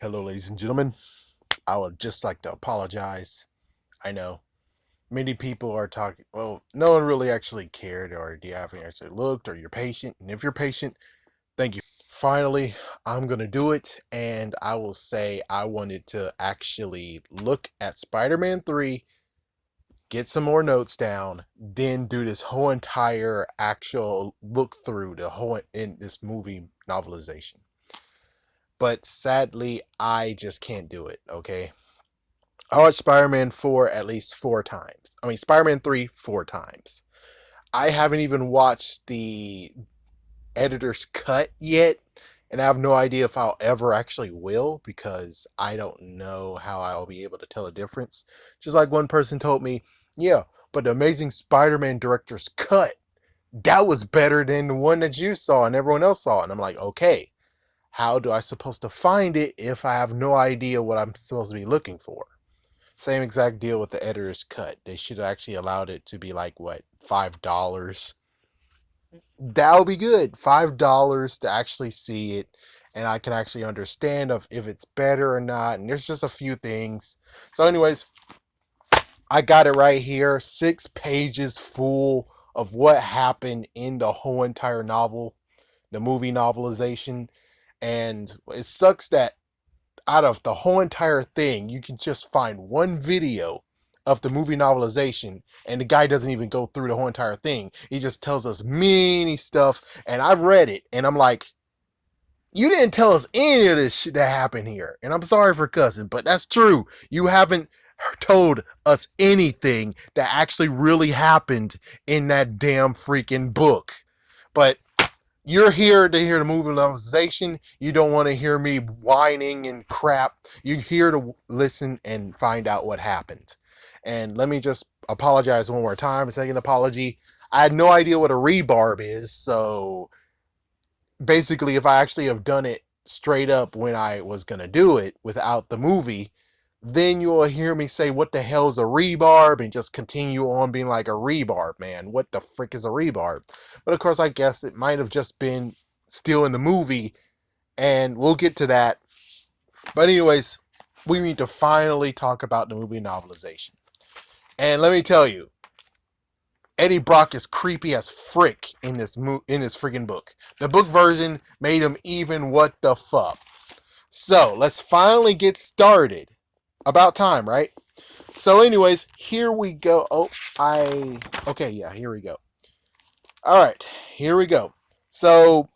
Hello, ladies and gentlemen. I would just like to apologize. I know many people are talking. Well, no one really actually cared, or do you haven't actually looked, or you're patient. And if you're patient, thank you. Finally, I'm gonna do it, and I will say I wanted to actually look at Spider-Man 3, get some more notes down, then do this whole entire actual look through the whole in this movie novelization. But sadly, I just can't do it. Okay, I watched Spider-Man 4 at least 4 times. I mean, Spider-Man 3 4 times. I haven't even watched the editor's cut yet, and I have no idea if I'll ever actually will because I don't know how I'll be able to tell a difference. Just like one person told me, yeah, but the Amazing Spider-Man director's cut, that was better than the one that you saw and everyone else saw. And I'm like, okay, how do I supposed to find it if I have no idea what I'm supposed to be looking for? Same exact deal with the editor's cut. They should have actually allowed it to be like what, $5. That would be good. $5 to actually see it, and I can actually understand of if it's better or not. And there's just a few things. So, anyways, I got it right here. 6 pages full of what happened in the whole entire novel, the movie novelization. And it sucks that out of the whole entire thing, you can just find one video of the movie novelization, and the guy doesn't even go through the whole entire thing. He just tells us many stuff, and I've read it, and I'm like, you didn't tell us any of this shit that happened here. And I'm sorry for cussing, but that's true. You haven't told us anything that actually really happened in that damn freaking book. But you're here to hear the movie novelization. You don't want to hear me whining and crap. You're here to listen and find out what happened. And let me just apologize one more time. Second apology. I had no idea what a rebarb is. So basically, if I actually have done it straight up when I was going to do it without the movie, then you'll hear me say, what the hell's a rebarb? And just continue on being like a rebarb, man. What the frick is a rebarb? But of course, I guess it might have just been still in the movie, and we'll get to that. But, anyways, we need to finally talk about the movie novelization. And let me tell you, Eddie Brock is creepy as frick in this freaking book. The book version made him even what the fuck. So let's finally get started. About time, right? So, anyways, here we go. Okay, yeah, here we go. All right, here we go. So,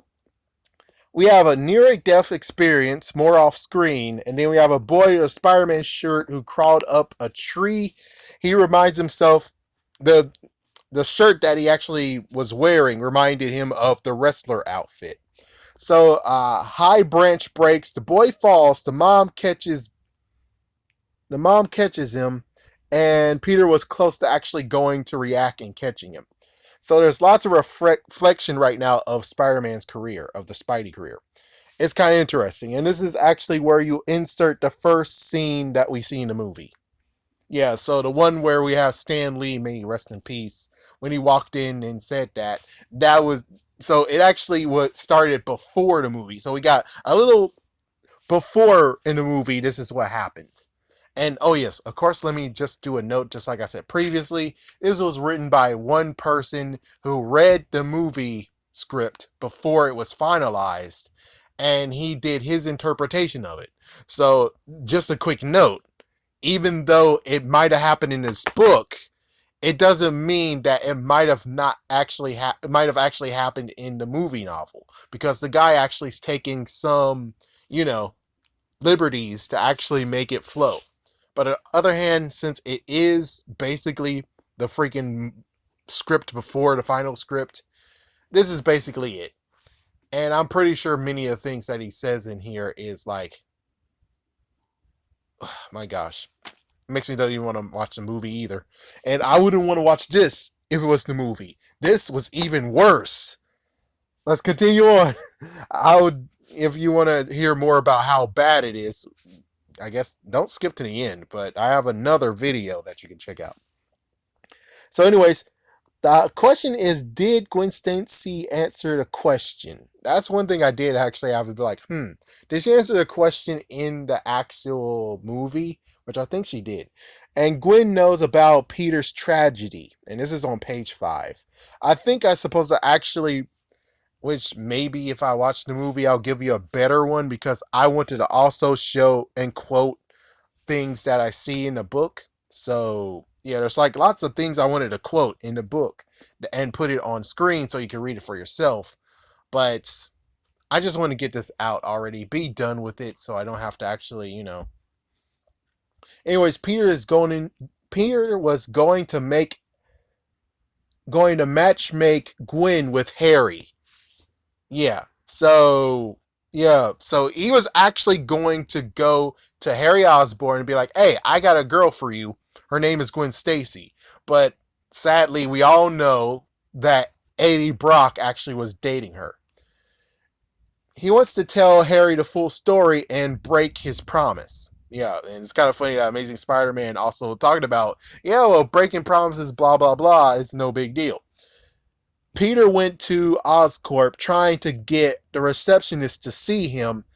we have a near death experience, more off screen, and then we have a boy in a Spider Man shirt who crawled up a tree. He reminds himself the shirt that he actually was wearing reminded him of the wrestler outfit. So, high branch breaks. The boy falls. The mom catches him, and Peter was close to actually going to react and catching him. So there's lots of reflection right now of Spider-Man's career, of the Spidey career. It's kind of interesting, and this is actually where you insert the first scene that we see in the movie. Yeah, so the one where we have Stan Lee, may he rest in peace, when he walked in and said that was so it actually was started before the movie. So we got a little before in the movie. This is what happened. And oh yes, of course, let me just do a note, just like I said previously. This was written by one person who read the movie script before it was finalized, and he did his interpretation of it. So, just a quick note: even though it might have happened in this book, it doesn't mean that it might have not actually it might have actually happened in the movie novel because the guy actually is taking some, you know, liberties to actually make it flow. But on the other hand, since it is basically the freaking script before the final script, this is basically it. And I'm pretty sure many of the things that he says in here is like, oh my gosh, it makes me don't even want to watch the movie either. And I wouldn't want to watch this if it was the movie. This was even worse. Let's continue on. I would, if you want to hear more about how bad it is, I guess don't skip to the end, but I have another video that you can check out. So, anyways, the question is, did Gwen Stacy answer the question? That's one thing I did actually have to be like, did she answer the question in the actual movie? Which I think she did. And Gwen knows about Peter's tragedy. And this is on page 5. I think I'm supposed to actually, which maybe if I watch the movie, I'll give you a better one because I wanted to also show and quote things that I see in the book. So, yeah, there's like lots of things I wanted to quote in the book and put it on screen so you can read it for yourself. But I just want to get this out already, be done with it so I don't have to actually. Anyways, Peter was going to match make Gwen with Harry. Yeah. So he was actually going to go to Harry Osborn and be like, "Hey, I got a girl for you. Her name is Gwen Stacy." But sadly, we all know that Eddie Brock actually was dating her. He wants to tell Harry the full story and break his promise. Yeah, and it's kind of funny that Amazing Spider-Man also talked about, yeah, well, breaking promises, blah blah blah, it's no big deal. Peter went to Oscorp trying to get the receptionist to see him,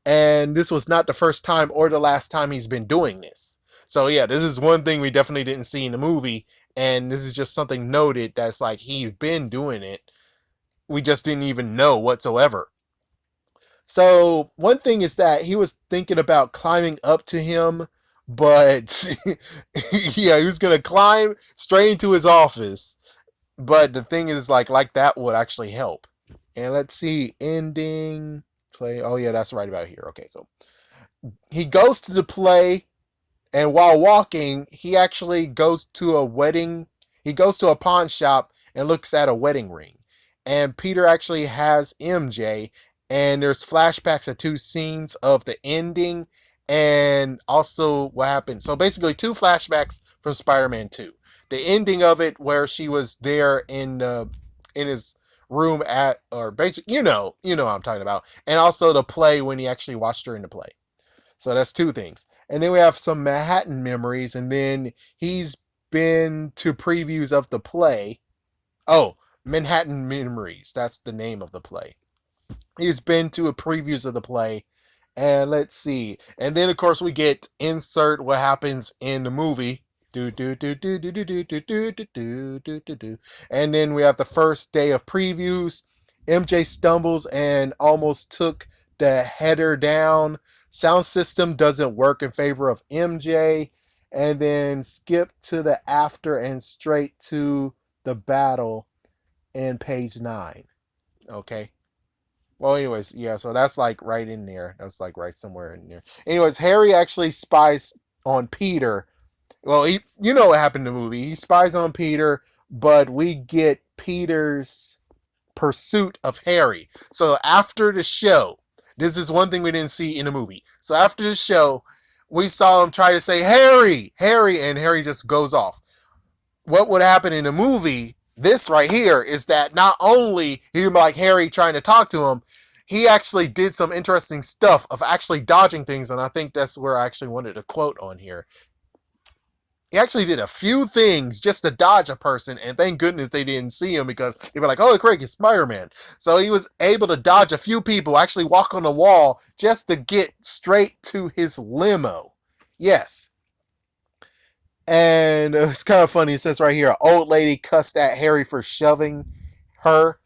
and this was not the first time or the last time he's been doing this. So yeah, this is one thing we definitely didn't see in the movie, and this is just something noted that's like he's been doing it. We just didn't even know whatsoever. So one thing is that he was thinking about climbing up to him, but yeah, he was gonna climb straight into his office. But the thing is, like that would actually help. And let's see, ending play. Oh yeah, that's right about here. Okay, so he goes to the play, and while walking, he actually goes to a wedding. He goes to a pawn shop and looks at a wedding ring. And Peter actually has MJ, and there's flashbacks of two scenes of the ending and also what happened. So basically, two flashbacks from Spider-Man 2. The ending of it, where she was there in his room at, or basic, what I'm talking about, and also the play when he actually watched her in the play. So that's two things. And then we have some Manhattan memories, and then he's been to previews of the play. Oh, Manhattan Memories. That's the name of the play. He's been to a previews of the play. And let's see. And then of course we get insert what happens in the movie. Do do do do do do do do do do do do do. And then we have the first day of previews. MJ stumbles and almost took the header down. Sound system doesn't work in favor of MJ. And then skip to the after and straight to the battle in page 9. Okay. Well, anyways, yeah, so that's like right in there. That's like right somewhere in there. Anyways, Harry actually spies on Peter. Well, you know what happened in the movie. He spies on Peter, but we get Peter's pursuit of Harry. So after the show, this is one thing we didn't see in the movie. So after the show, we saw him try to say, Harry, Harry, and Harry just goes off. What would happen in the movie, this right here, is that not only he would be like Harry trying to talk to him, he actually did some interesting stuff of actually dodging things, and I think that's where I actually wanted to quote on here. He actually did a few things just to dodge a person, and thank goodness they didn't see him because they were like, "Oh, Craig, it's Spider-Man." So he was able to dodge a few people, actually walk on the wall just to get straight to his limo. Yes, and it's kind of funny. It says right here, an old lady cussed at Harry for shoving her.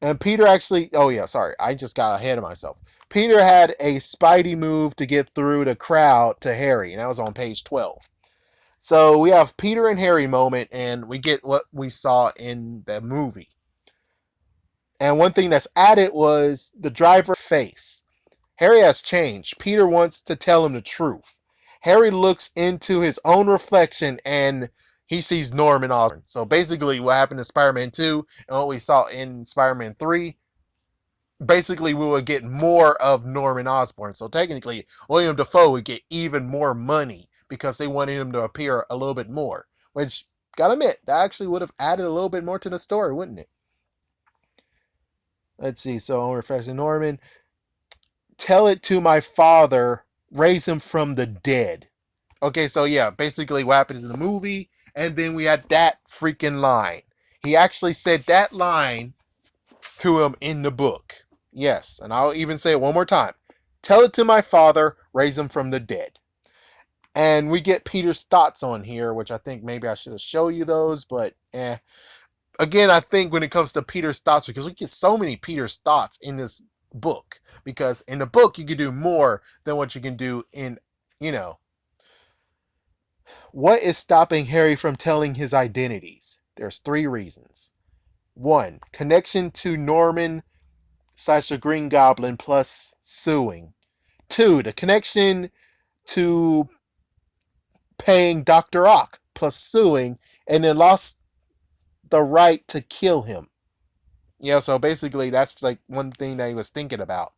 And Peter actually, oh yeah, sorry, I just got ahead of myself. Peter had a Spidey move to get through the crowd to Harry, and that was on page 12. So we have Peter and Harry moment, and we get what we saw in the movie. And one thing that's added was the driver face. Harry has changed. Peter wants to tell him the truth. Harry looks into his own reflection and he sees Norman Osborn. So basically, what happened in Spider-Man 2 and what we saw in Spider-Man 3, basically, we would get more of Norman Osborn. So technically, William Dafoe would get even more money because they wanted him to appear a little bit more. Which, gotta admit, that actually would have added a little bit more to the story, wouldn't it? Let's see. So I'm refreshing Norman. Tell it to my father, raise him from the dead. Okay, so yeah, basically what happened in the movie, and then we had that freaking line. He actually said that line to him in the book. Yes, and I'll even say it one more time. Tell it to my father, raise him from the dead. And we get Peter's thoughts on here, which I think maybe I should have show you those, but again, I think when it comes to Peter's thoughts, because we get so many Peter's thoughts in this book, because in the book you can do more than what you can do in, you know, what is stopping Harry from telling his identities? There's three reasons. One, connection to Norman slash the Green Goblin plus suing. Two, the connection to paying Dr. Ock plus suing, and then lost the right to kill him. Yeah, so basically that's like one thing that he was thinking about.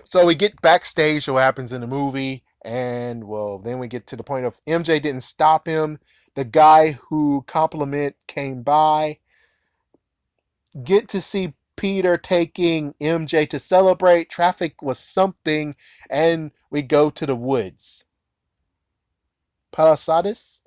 So we get backstage to what happens in the movie, and well, then we get to the point of MJ didn't stop him. The guy who compliment came by. Get to see Peter taking MJ to celebrate. Traffic was something, and we go to the woods. Palisades?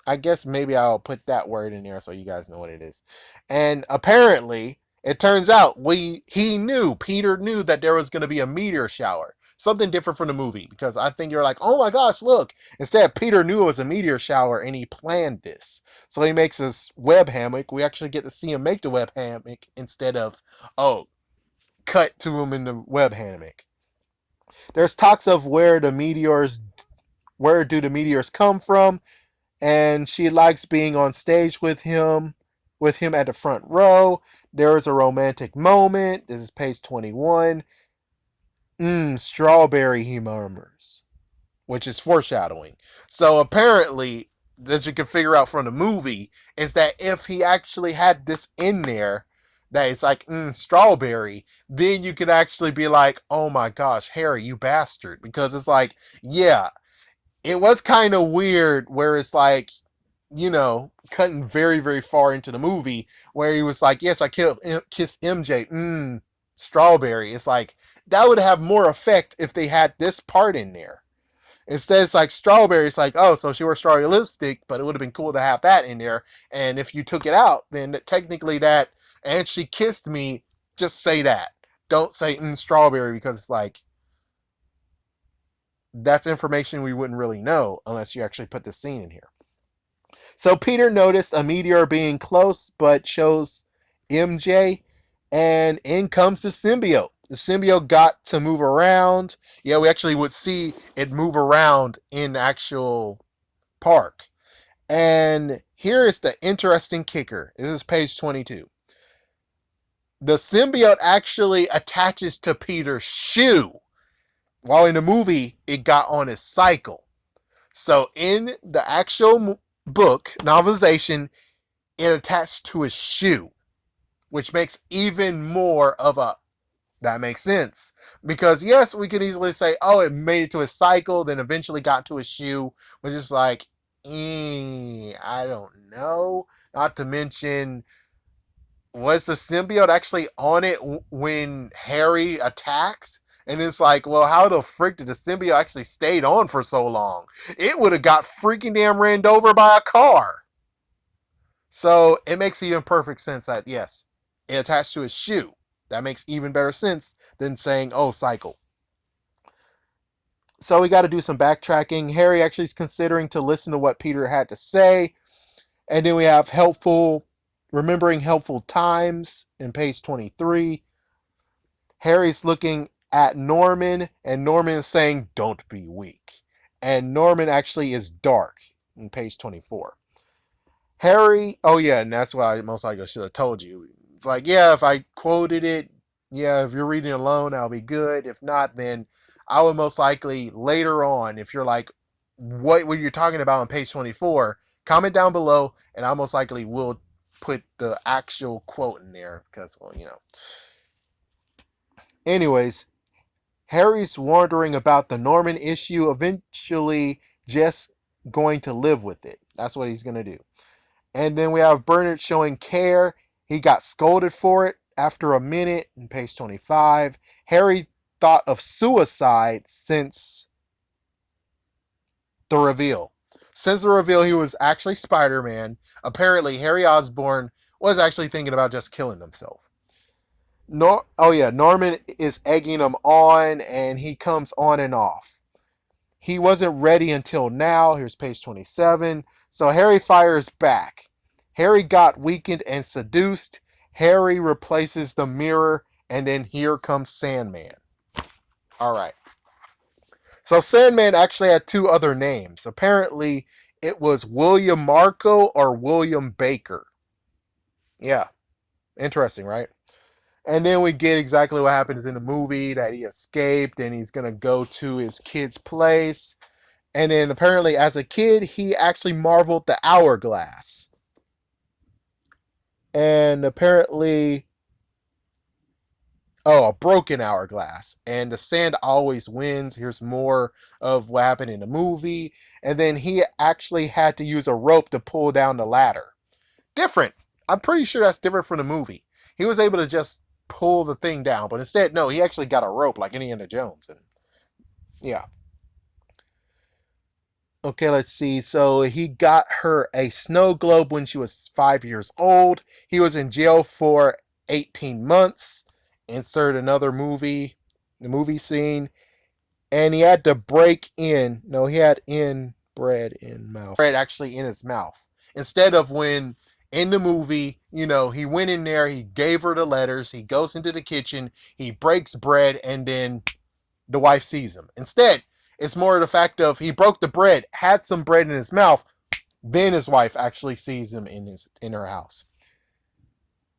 I guess maybe I'll put that word in there so you guys know what it is. And apparently, it turns out Peter knew that there was going to be a meteor shower. Something different from the movie, because I think you're like, oh my gosh, look. Instead, Peter knew it was a meteor shower and he planned this. So he makes this web hammock. We actually get to see him make the web hammock instead of, oh, cut to him in the web hammock. There's talks of where do the meteors come from? And she likes being on stage with him at the front row. There is a romantic moment. This is page 21. Strawberry, he murmurs, which is foreshadowing. So apparently, that you can figure out from the movie is that if he actually had this in there, that it's like strawberry, then you could actually be like, oh my gosh, Harry, you bastard, because it's like, yeah, it was kind of weird where it's like, cutting very, very far into the movie where he was like, yes, I kissed MJ. Strawberry. It's like, that would have more effect if they had this part in there. Instead, it's like strawberry. It's like, oh, so she wore strawberry lipstick, but it would have been cool to have that in there. And if you took it out, then technically that, and she kissed me, just say that. Don't say strawberry, because it's like, that's information we wouldn't really know unless you actually put the scene in here. So Peter noticed a meteor being close, but chose MJ, and in comes the symbiote. The symbiote got to move around. Yeah, we actually would see it move around in the actual park. And here is the interesting kicker. This is page 22. The symbiote actually attaches to Peter's shoe, while in the movie, it got on his cycle. So in the actual book novelization, it attached to his shoe, which makes even more of a, that makes sense. Because yes, we could easily say, oh, it made it to his cycle, then eventually got to his shoe, which is like, I don't know. Not to mention, was the symbiote actually on it when Harry attacks? And it's like, well, how the frick did the symbiote actually stayed on for so long? It would have got freaking damn ran over by a car. So it makes even perfect sense that, yes, it attached to his shoe. That makes even better sense than saying, oh, cycle. So we got to do some backtracking. Harry actually is considering to listen to what Peter had to say. And then we have remembering helpful times in page 23. Harry's looking at Norman, and Norman is saying, don't be weak. And Norman actually is dark in page 24. Harry, oh yeah, and that's what I most likely should have told you. It's like, yeah, if I quoted it, yeah, if you're reading alone, I'll be good. If not, then I would most likely later on, if you're like, what were you talking about on page 24, comment down below, and I most likely will put the actual quote in there because, well, Anyways, Harry's wondering about the Norman issue, eventually just going to live with it. That's what he's going to do. And then we have Bernard showing care. He got scolded for it after a minute in page 25. Harry thought of suicide since the reveal. Since the reveal, he was actually Spider-Man. Apparently, Harry Osborn was actually thinking about just killing himself. Oh yeah, Norman is egging him on, and he comes on and off. He wasn't ready until now. Here's page 27. So Harry fires back. Harry got weakened and seduced. Harry replaces the mirror, and then here comes Sandman. All right. So Sandman actually had two other names. Apparently, it was William Marco or William Baker. Yeah, interesting, right? And then we get exactly what happens in the movie, that he escaped and he's going to go to his kid's place. And then apparently, as a kid, he actually marveled the hourglass. And apparently, oh, a broken hourglass. And the sand always wins. Here's more of what happened in the movie. And then he actually had to use a rope to pull down the ladder. Different. I'm pretty sure that's different from the movie. He was able to just pull the thing down, but instead, no, he actually got a rope like Indiana Jones. And yeah. Okay, let's see. So he got her a snow globe when she was 5 years old. He was in jail for 18 months. Insert another movie, the movie scene. And he had to break in. No, he had bread in mouth. Bread actually in his mouth. Instead of when in the movie, he went in there, he gave her the letters, he goes into the kitchen, he breaks bread, and then the wife sees him. Instead, it's more the fact of he broke the bread, had some bread in his mouth, then his wife actually sees him in her house.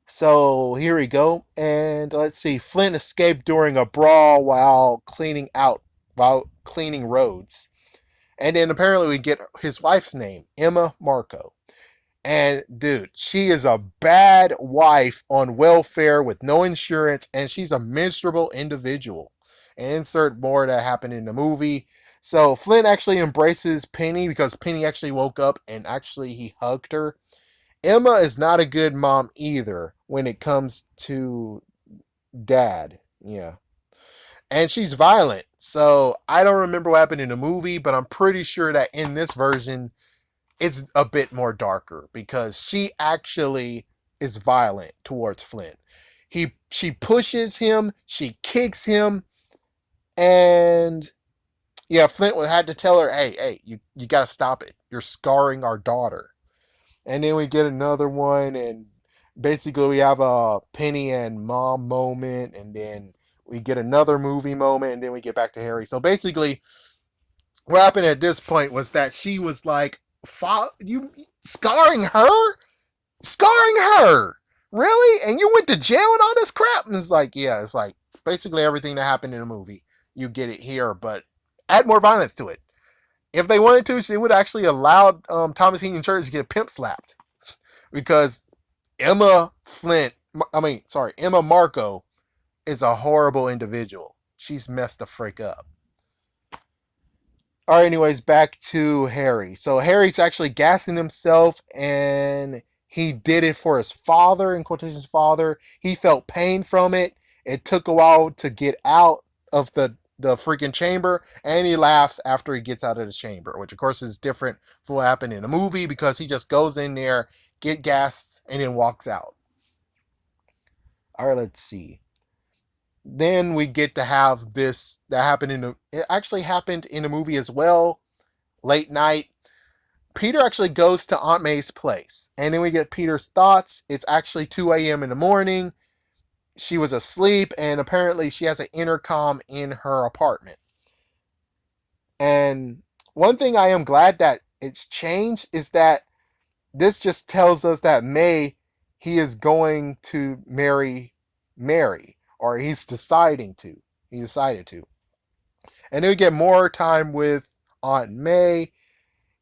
So here we go, and let's see. Flint escaped during a brawl while cleaning roads, and then apparently we get his wife's name, Emma Marco. And dude, she is a bad wife on welfare with no insurance, and she's a miserable individual. And insert more that happened in the movie. So Flint actually embraces Penny because Penny actually woke up and actually he hugged her. Emma is not a good mom either when it comes to dad. Yeah. And she's violent. So I don't remember what happened in the movie, but I'm pretty sure that in this version, it's a bit more darker because she actually is violent towards Flint. She pushes him, she kicks him, and yeah, Flint had to tell her, hey, you gotta stop it. You're scarring our daughter. And then we get another one, and basically we have a Penny and Mom moment, and then we get another movie moment, and then we get back to Harry. So basically, what happened at this point was that she was like, "You scarring her, scarring her, really?" And you went to jail and all this crap. And it's like, yeah, it's like basically everything that happened in the movie. You get it here, but add more violence to it. If they wanted to, they would actually allow Thomas Heaton Church to get pimp slapped because Emma Flint, Emma Marco is a horrible individual. She's messed the frick up. All right, anyways, back to Harry. So Harry's actually gassing himself, and he did it for his father, in quotations, father. He felt pain from it. It took a while to get out of the freaking chamber, and he laughs after he gets out of the chamber, which of course is different from what happened in the movie because he just goes in there, get gassed, and then walks out. All right, let's see. Then we get to have this that happened it actually happened in the movie as well. Late night, Peter actually goes to Aunt May's place. And then we get Peter's thoughts. It's actually 2 a.m. in the morning. She was asleep, and apparently she has an intercom in her apartment. And one thing I am glad that it's changed is that this just tells us that he is going to marry Mary, or he's deciding to. He decided to. And then we get more time with Aunt May.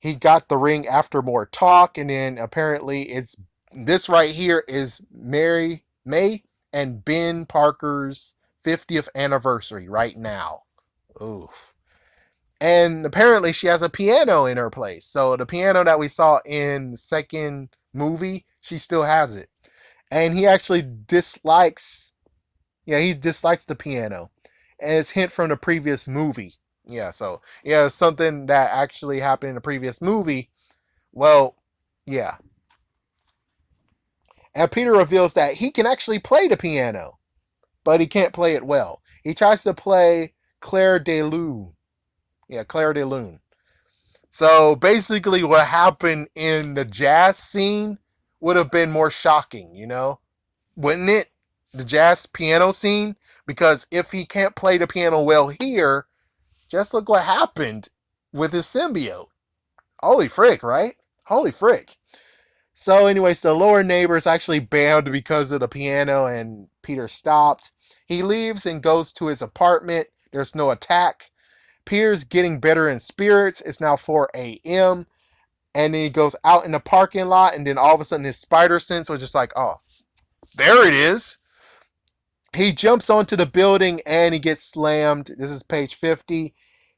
He got the ring after more talk, and then apparently it's this right here is Mary May and Ben Parker's 50th anniversary right now. Oof. And apparently she has a piano in her place. So the piano that we saw in the second movie, she still has it. And he actually dislikes the piano. And it's hint from the previous movie. Yeah, so yeah, something that actually happened in the previous movie. Well, yeah. And Peter reveals that he can actually play the piano. but he can't play it well. He tries to play Claire de Lune. Yeah, Claire de Lune. So basically, what happened in the jazz scene would have been more shocking, wouldn't it? The jazz piano scene? Because if he can't play the piano well here, just look what happened with his symbiote. Holy frick, right? Holy frick. So, anyways, the lower neighbors actually banned because of the piano, and Peter stopped. He leaves and goes to his apartment. There's no attack. Peter's getting better in spirits. It's now 4 a.m. And then he goes out in the parking lot, and then all of a sudden his spider sense was just like, oh, there it is. He jumps onto the building and he gets slammed. This is page 50.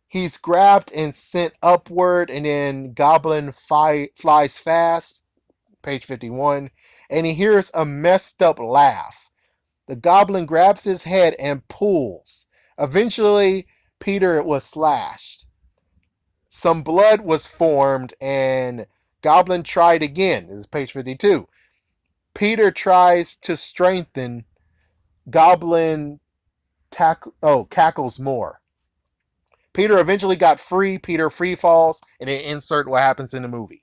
He's grabbed and sent upward, and then Goblin flies fast. Page 51. And he hears a messed up laugh. The Goblin grabs his head and pulls. Eventually, Peter was slashed. Some blood was formed, and Goblin tried again. This is page 52. Peter tries to strengthen. Goblin cackles more. Peter eventually got free. Peter free falls, and then insert what happens in the movie.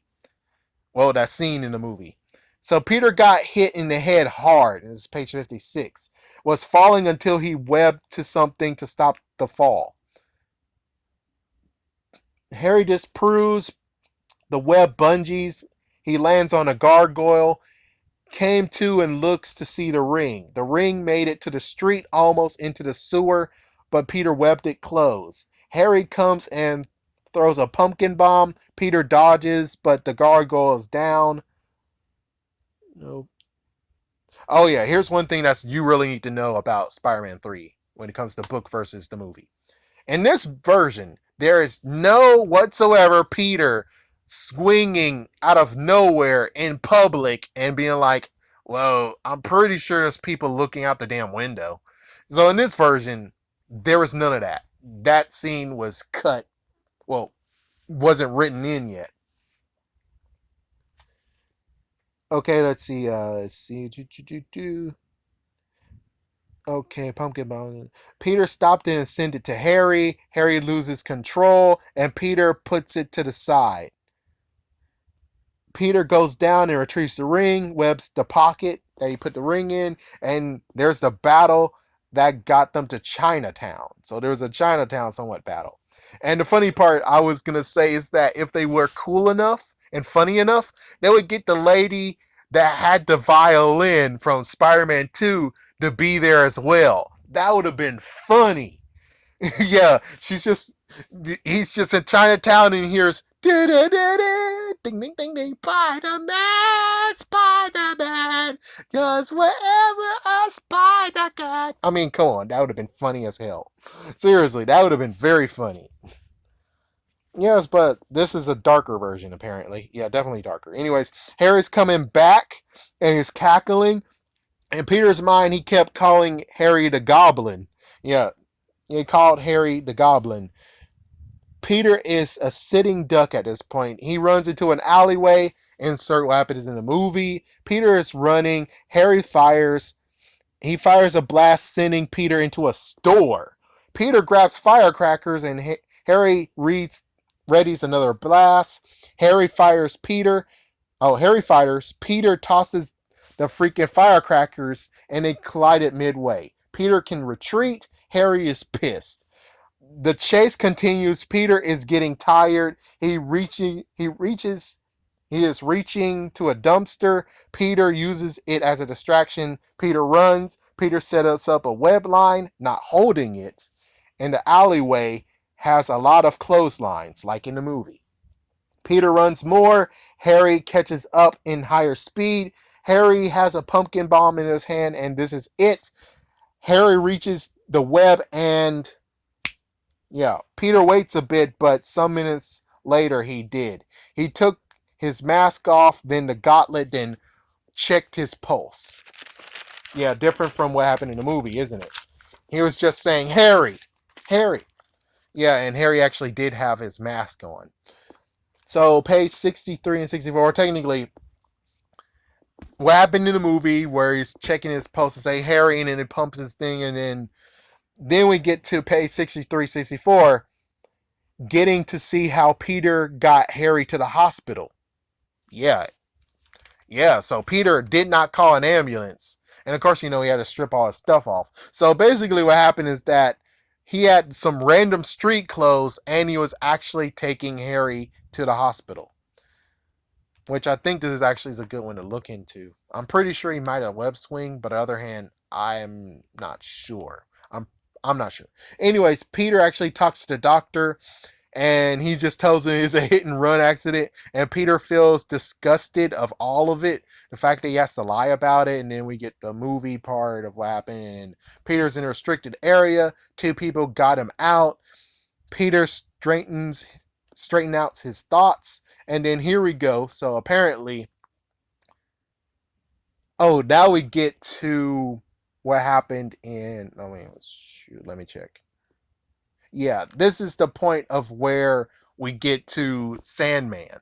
Well, that scene in the movie. So Peter got hit in the head hard. This is page 56. Was falling until he webbed to something to stop the fall. Harry disproves the web bungees. He lands on a gargoyle. Came to and looks to see the ring. The ring made it to the street, almost into the sewer, but Peter webbed it closed. Harry comes and throws a pumpkin bomb. Peter dodges, but the gargoyle is down. Nope. Oh yeah, here's one thing that you really need to know about Spider-Man 3 when it comes to book versus the movie. In this version, there is no whatsoever Peter swinging out of nowhere in public and being like, "Whoa, I'm pretty sure there's people looking out the damn window." So in this version, there was none of that. That scene was cut. Well, wasn't written in yet. Okay, let's see. Okay, pumpkin bomb. Peter stopped it and sent it to Harry. Harry loses control, and Peter puts it to the side. Peter goes down and retrieves the ring, webs the pocket that he put the ring in, and there's the battle that got them to Chinatown. So there was a Chinatown somewhat battle. And the funny part I was going to say is that if they were cool enough and funny enough, they would get the lady that had the violin from Spider-Man 2 to be there as well. That would have been funny. Yeah, he's just in Chinatown and he hears ding ding ding ding Spider-Man, Spider-Man, cause wherever a spider got. I mean, come on, that would have been funny as hell. Seriously, that would have been very funny. Yes, but this is a darker version, apparently. Yeah, definitely darker. Anyways, Harry's coming back and he's cackling. In Peter's mind, he kept calling Harry the Goblin. Yeah, he called Harry the Goblin. Peter is a sitting duck at this point. He runs into an alleyway. Insert what happens in the movie. Peter is running. Harry fires. He fires a blast, sending Peter into a store. Peter grabs firecrackers and Harry readies another blast. Harry fires Peter. Oh, Harry fires. Peter tosses the freaking firecrackers and they collide midway. Peter can retreat. Harry is pissed. The chase continues. Peter is getting tired. He is reaching to a dumpster. Peter uses it as a distraction. Peter runs. Peter sets up a web line, not holding it. And the alleyway has a lot of clotheslines, like in the movie. Peter runs more. Harry catches up in higher speed. Harry has a pumpkin bomb in his hand, and this is it. Harry reaches the web, and yeah, Peter waits a bit, but some minutes later he did. He took his mask off, then the gauntlet, then checked his pulse. Yeah, different from what happened in the movie, isn't it? He was just saying, Harry, Harry. Yeah, and Harry actually did have his mask on. So page 63 and 64, technically, what happened in the movie where he's checking his pulse to say Harry, and then he pumps his thing, and then we get to page 63, 64, getting to see how Peter got Harry to the hospital. Yeah, yeah. So Peter did not call an ambulance, and of course, he had to strip all his stuff off. So basically, what happened is that he had some random street clothes, and he was actually taking Harry to the hospital. Which I think this is actually is a good one to look into. I'm pretty sure he might have web swing, but on the other hand, I'm not sure. I'm not sure. Anyways, Peter actually talks to the doctor, and he just tells him it's a hit and run accident. And Peter feels disgusted of all of it, the fact that he has to lie about it. And then we get the movie part of what happened. And Peter's in a restricted area. Two people got him out. Peter straighten out his thoughts, and then here we go. So apparently, now we get to what happened in. I mean, shoot, let me check. Yeah, this is the point of where we get to Sandman.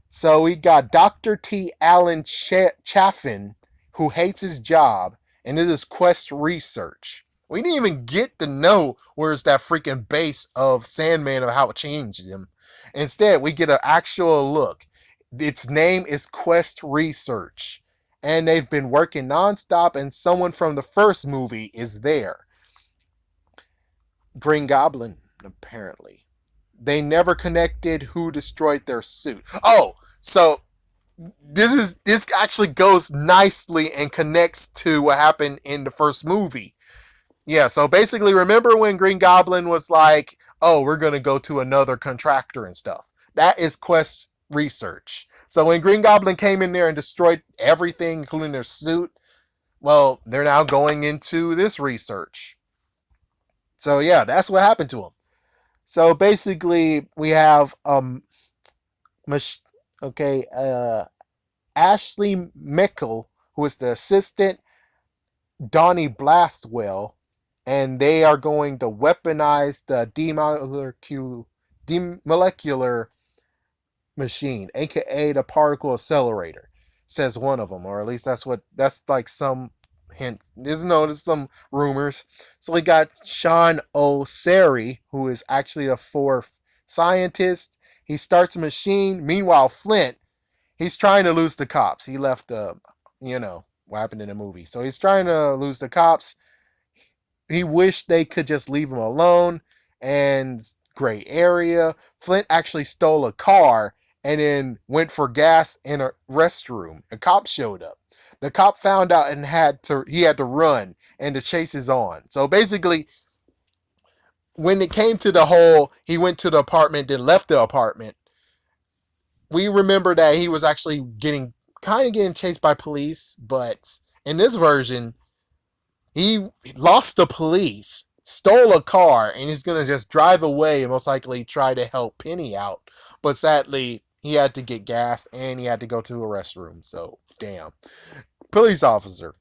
So we got Dr. T. Allen Chaffin, who hates his job, and it is Quest Research. We didn't even get to know where's that freaking base of Sandman of how it changed him. Instead, we get an actual look. Its name is Quest Research, and they've been working nonstop, and someone from the first movie is there. Green Goblin, apparently. They never connected who destroyed their suit. Oh, so this actually goes nicely and connects to what happened in the first movie. Yeah, so basically, remember when Green Goblin was like, "Oh, we're gonna go to another contractor and stuff." That is Quest Research. So when Green Goblin came in there and destroyed everything, including their suit, well, they're now going into this research. So yeah, that's what happened to him. So basically, we have okay, Ashley Mickel, who is the assistant, Donnie Blastwell, and they are going to weaponize the demolecular machine, aka the particle accelerator, says one of them, or at least that's like some hint. There's some rumors. So we got Sean O'Seri, who is actually the fourth scientist. He starts a machine. Meanwhile, Flint, he's trying to lose the cops. He left what happened in the movie. So he's trying to lose the cops. He wished they could just leave him alone. And gray area. Flint actually stole a car and then went for gas in a restroom. A cop showed up. The cop found out and he had to run, and the chase is on. So basically, when it came to the whole, he went to the apartment, then left the apartment. We remember that he was actually getting chased by police, but in this version, he lost the police, stole a car, and he's gonna just drive away and most likely try to help Penny out. But sadly, he had to get gas and he had to go to a restroom. So damn, police officer.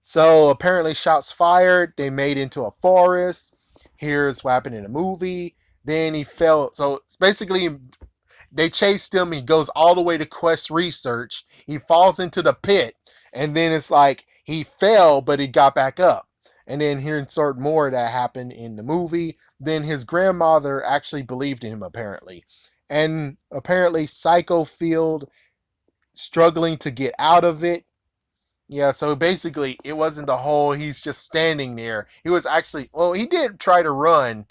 So apparently, shots fired. They made into a forest. Here's what happened in the movie. Then he fell. So it's basically, they chased him. He goes all the way to Quest Research. He falls into the pit, and then it's like he fell, but he got back up. And then here sort more that happened in the movie. Then his grandmother actually believed in him apparently, and apparently Psycho Field struggling to get out of it. Yeah, so basically it wasn't the whole he's just standing there. He was actually, well, he did try to run,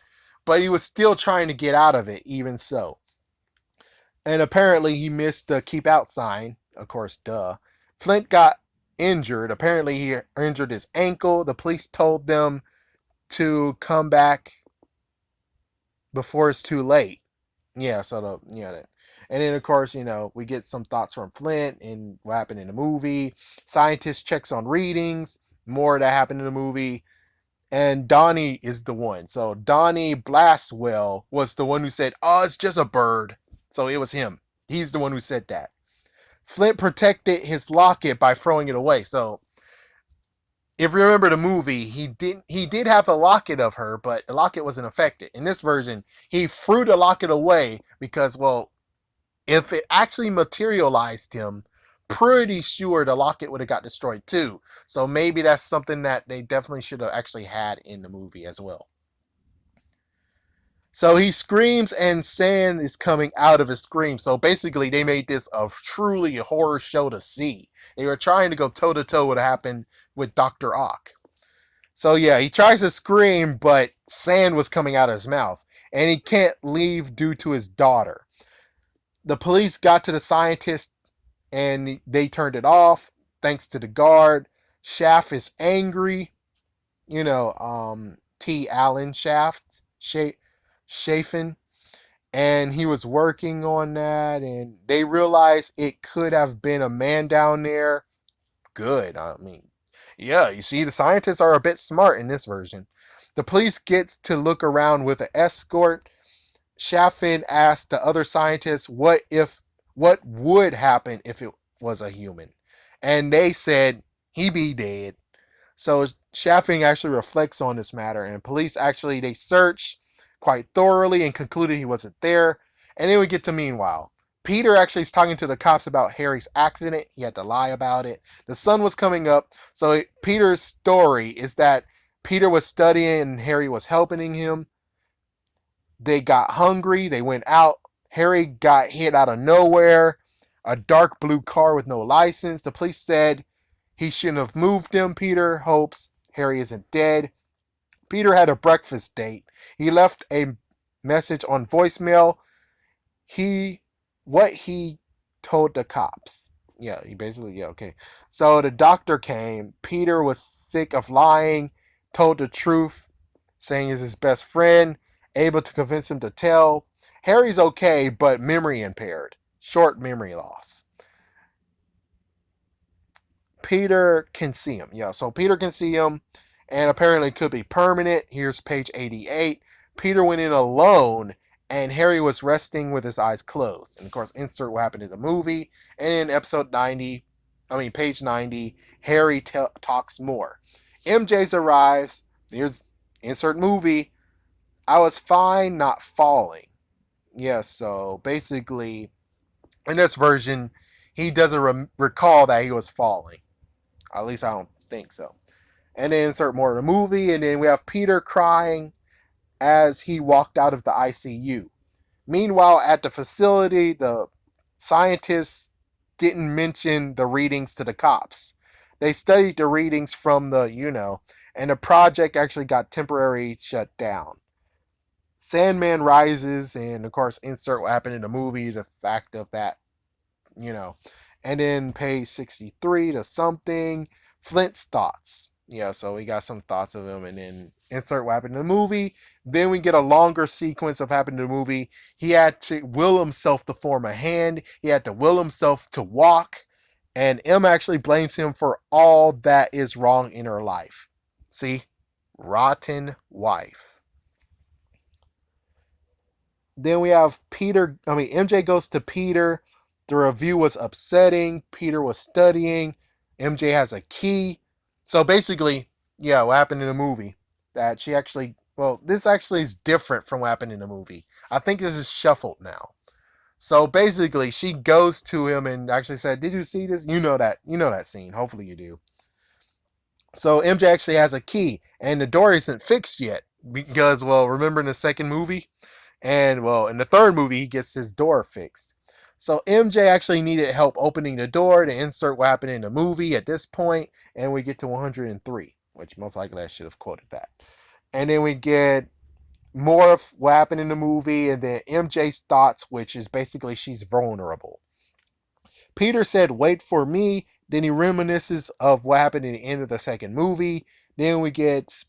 but he was still trying to get out of it even so. And apparently he missed the keep out sign. Of course, duh. Flint got injured. Apparently he injured his ankle. The police told them to come back before it's too late. Yeah, so and then of course, we get some thoughts from Flint and what happened in the movie. Scientist checks on readings. More that happened in the movie. And Donnie is the one. So Donnie Blastwell was the one who said, "Oh, it's just a bird." So it was him. He's the one who said that. Flint protected his locket by throwing it away. So if you remember the movie, he did have a locket of her, but the locket wasn't affected. In this version, he threw the locket away because, well, if it actually materialized him, pretty sure the locket would have got destroyed too. So maybe that's something that they definitely should have actually had in the movie as well. So he screams and sand is coming out of his scream. So basically they made this a truly horror show to see. They were trying to go toe to toe what happened with Dr. Ock. So yeah, he tries to scream, but sand was coming out of his mouth. And he can't leave due to his daughter. The police got to the scientist and they turned it off thanks to the guard. Shaft is angry. T. Allen Shaft, Chafin, and he was working on that, and they realized it could have been a man down there. Good. I mean, yeah, you see, the scientists are a bit smart in this version. The police gets to look around with an escort. Chaffin asked the other scientists what would happen if it was a human. And they said he be dead. So Chaffin actually reflects on this matter, and police actually they searched quite thoroughly and concluded he wasn't there. And then we get to meanwhile. Peter actually is talking to the cops about Harry's accident. He had to lie about it. The sun was coming up, so Peter's story is that Peter was studying and Harry was helping him. They got hungry. They went out. Harry got hit out of nowhere. A dark blue car with no license. The police said he shouldn't have moved him. Peter hopes Harry isn't dead. Peter had a breakfast date. He left a message on voicemail. What he told the cops. Yeah, he basically, yeah, okay. So the doctor came. Peter was sick of lying, told the truth, saying he's his best friend, able to convince him to tell. Harry's okay, but memory impaired. Short memory loss. Peter can see him. Yeah, so Peter can see him, and apparently it could be permanent. Here's page 88. Peter went in alone, and Harry was resting with his eyes closed. And of course, insert what happened in the movie. And in page 90, Harry talks more. MJ's arrives. Here's insert movie. I was fine not falling. Yeah, so basically, in this version, he doesn't recall that he was falling. At least I don't think so. And then insert more of the movie, and then we have Peter crying as he walked out of the ICU. Meanwhile, at the facility, the scientists didn't mention the readings to the cops. They studied the readings from and the project actually got temporarily shut down. Sandman rises, and of course, insert what happened in the movie, the fact of that, you know. And then page 63 to something, Flint's thoughts. Yeah, so we got some thoughts of him, and then insert what happened in the movie. Then we get a longer sequence of happening in the movie. He had to will himself to form a hand. He had to will himself to walk. And M actually blames him for all that is wrong in her life. See? Rotten wife. Then we have MJ goes to Peter. The review was upsetting. Peter was studying. MJ has a key. So basically, yeah, what happened in the movie? That she actually, this actually is different from what happened in the movie. I think this is shuffled now. So basically, she goes to him and actually said, "Did you see this?" You know that scene. Hopefully you do. So MJ actually has a key, and the door isn't fixed yet because, remember in the second movie, and in the third movie, he gets his door fixed. So MJ actually needed help opening the door to insert what happened in the movie at this point, and we get to 103, which most likely I should have quoted that. And then we get more of what happened in the movie, and then MJ's thoughts, which is basically she's vulnerable. Peter said, "Wait for me." Then he reminisces of what happened in the end of the second movie. Then we get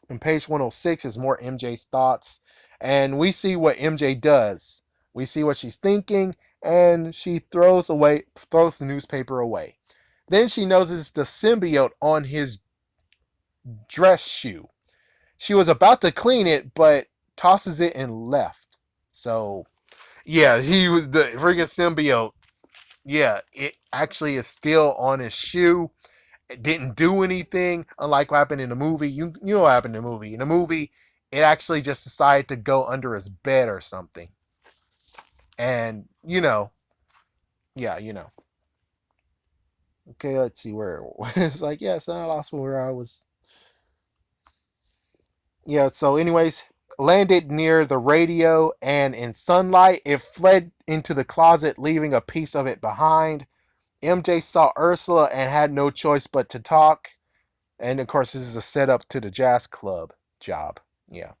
on page 106 is more MJ's thoughts, and we see what MJ does. We see what she's thinking, and she throws the newspaper away. Then she notices the symbiote on his dress shoe. She was about to clean it, but tosses it and left. So, yeah, he was the freaking symbiote. Yeah, it actually is still on his shoe. It didn't do anything, unlike what happened in the movie. You know what happened in the movie. In the movie, it actually just decided to go under his bed or something. And, Yeah, you know. Okay, let's see where it's like, yes, I lost where I was. Yeah, so anyways, landed near the radio and in sunlight, it fled into the closet, leaving a piece of it behind. MJ saw Ursula and had no choice but to talk. And of course, this is a setup to the jazz club job. Yeah.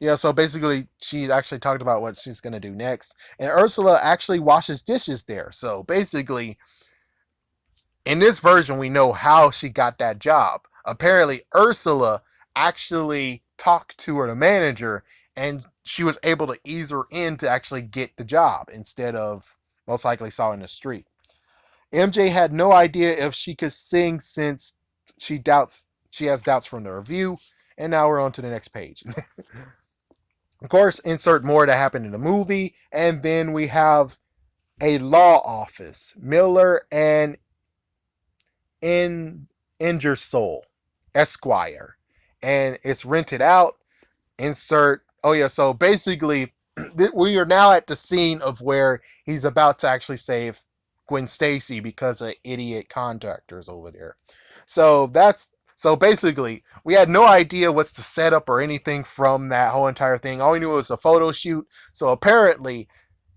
Yeah, so basically, she actually talked about what she's going to do next. And Ursula actually washes dishes there. So basically, in this version, we know how she got that job. Apparently, Ursula actually talked to her, the manager, and she was able to ease her in to actually get the job instead of most likely saw in the street. MJ had no idea if she could sing since she has doubts from the review. And now we're on to the next page. Of course, insert more that happened in the movie, and then we have a law office, Miller and in Ingersoll, Esquire, and it's rented out. Insert. Oh yeah, so basically, we are now at the scene of where he's about to actually save Gwen Stacy because of idiot contractors over there. So basically, we had no idea what's the setup or anything from that whole entire thing. All we knew was a photo shoot. So apparently,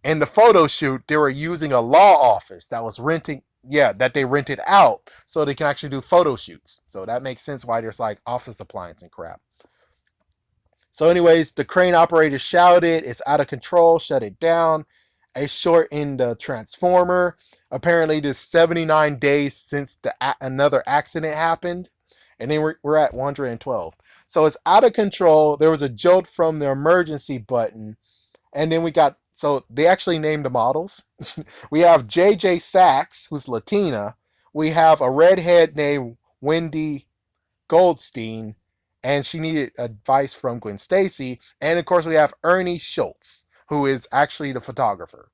in the photo shoot, they were using a law office that was renting, yeah, that they rented out so they can actually do photo shoots. So that makes sense why there's like office appliance and crap. So, anyways, the crane operator shouted, "It's out of control, shut it down." A short in the transformer. Apparently, there's 79 days since another accident happened. And then we're at 112. So it's out of control. There was a jolt from the emergency button. And then we got, so they actually named the models. We have JJ Sachs, who's Latina. We have a redhead named Wendy Goldstein, and she needed advice from Gwen Stacy. And of course, we have Ernie Schultz, who is actually the photographer.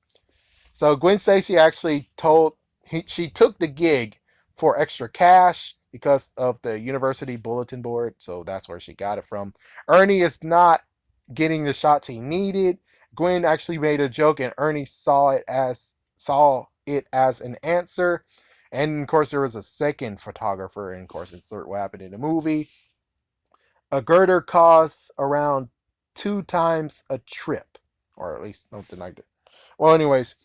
So Gwen Stacy actually she took the gig for extra cash because of the university bulletin board. So that's where she got it from. Ernie is not getting the shots he needed. Gwen actually made a joke, and Ernie saw it as an answer. And of course, there was a second photographer, and of course, it's sort of what happened in the movie. A girder costs around 2 times a trip, or at least something like that. Well, anyways,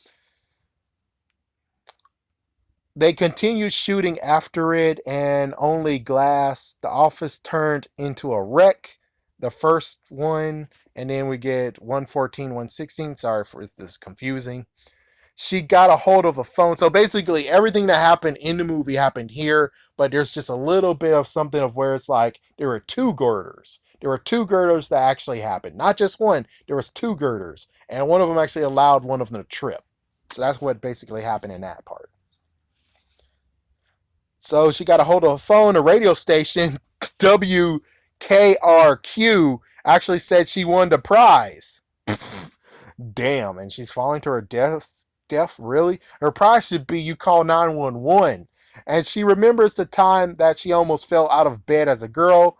they continued shooting after it, and only glass. The office turned into a wreck. The first one, and then we get 114, 116. Sorry for this confusing. She got a hold of a phone. So basically, everything that happened in the movie happened here, but there's just a little bit of something of where it's like there were two girders. There were two girders that actually happened, not just one. There was two girders, and one of them actually allowed one of them to trip. So that's what basically happened in that part. So she got a hold of a phone, a radio station, WKRQ, actually said she won the prize. Damn, and she's falling to her death, really? Her prize should be you call 911. And she remembers the time that she almost fell out of bed as a girl.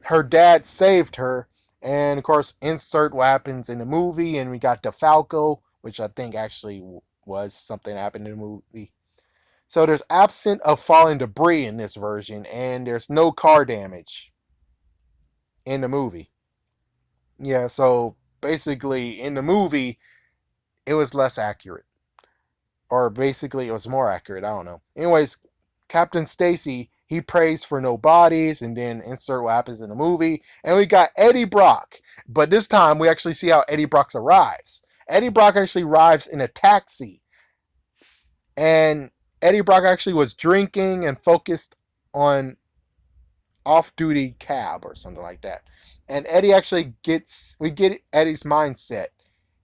Her dad saved her. And of course, insert what happens in the movie. And we got DeFalco, which I think actually was something that happened in the movie. So there's absent of falling debris in this version, and there's no car damage in the movie. Yeah, so basically in the movie, it was less accurate. Or basically it was more accurate, I don't know. Anyways, Captain Stacy, he prays for no bodies, and then insert what happens in the movie. And we got Eddie Brock. But this time we actually see how Eddie Brock arrives. Eddie Brock actually arrives in a taxi. And Eddie Brock actually was drinking and focused on off-duty cab or something like that. And Eddie actually we get Eddie's mindset.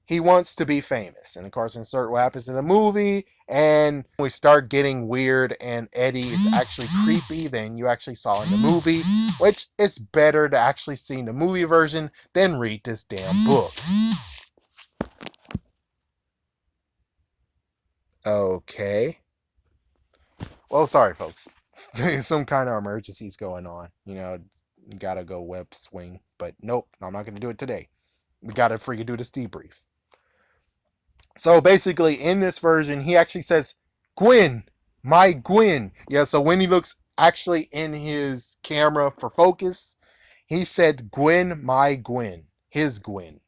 He wants to be famous. And of course, insert what happens in the movie, and we start getting weird, and Eddie is actually creepy than you actually saw in the movie, which is better to actually see in the movie version than read this damn book. Okay. Well, sorry, folks. Some kind of emergency's going on. You gotta go web swing. But nope, I'm not gonna do it today. We gotta freaking do this debrief. So basically, in this version, he actually says, Gwen, my Gwen. Yeah, so when he looks actually in his camera for focus, he said, Gwen, my Gwen, his Gwen.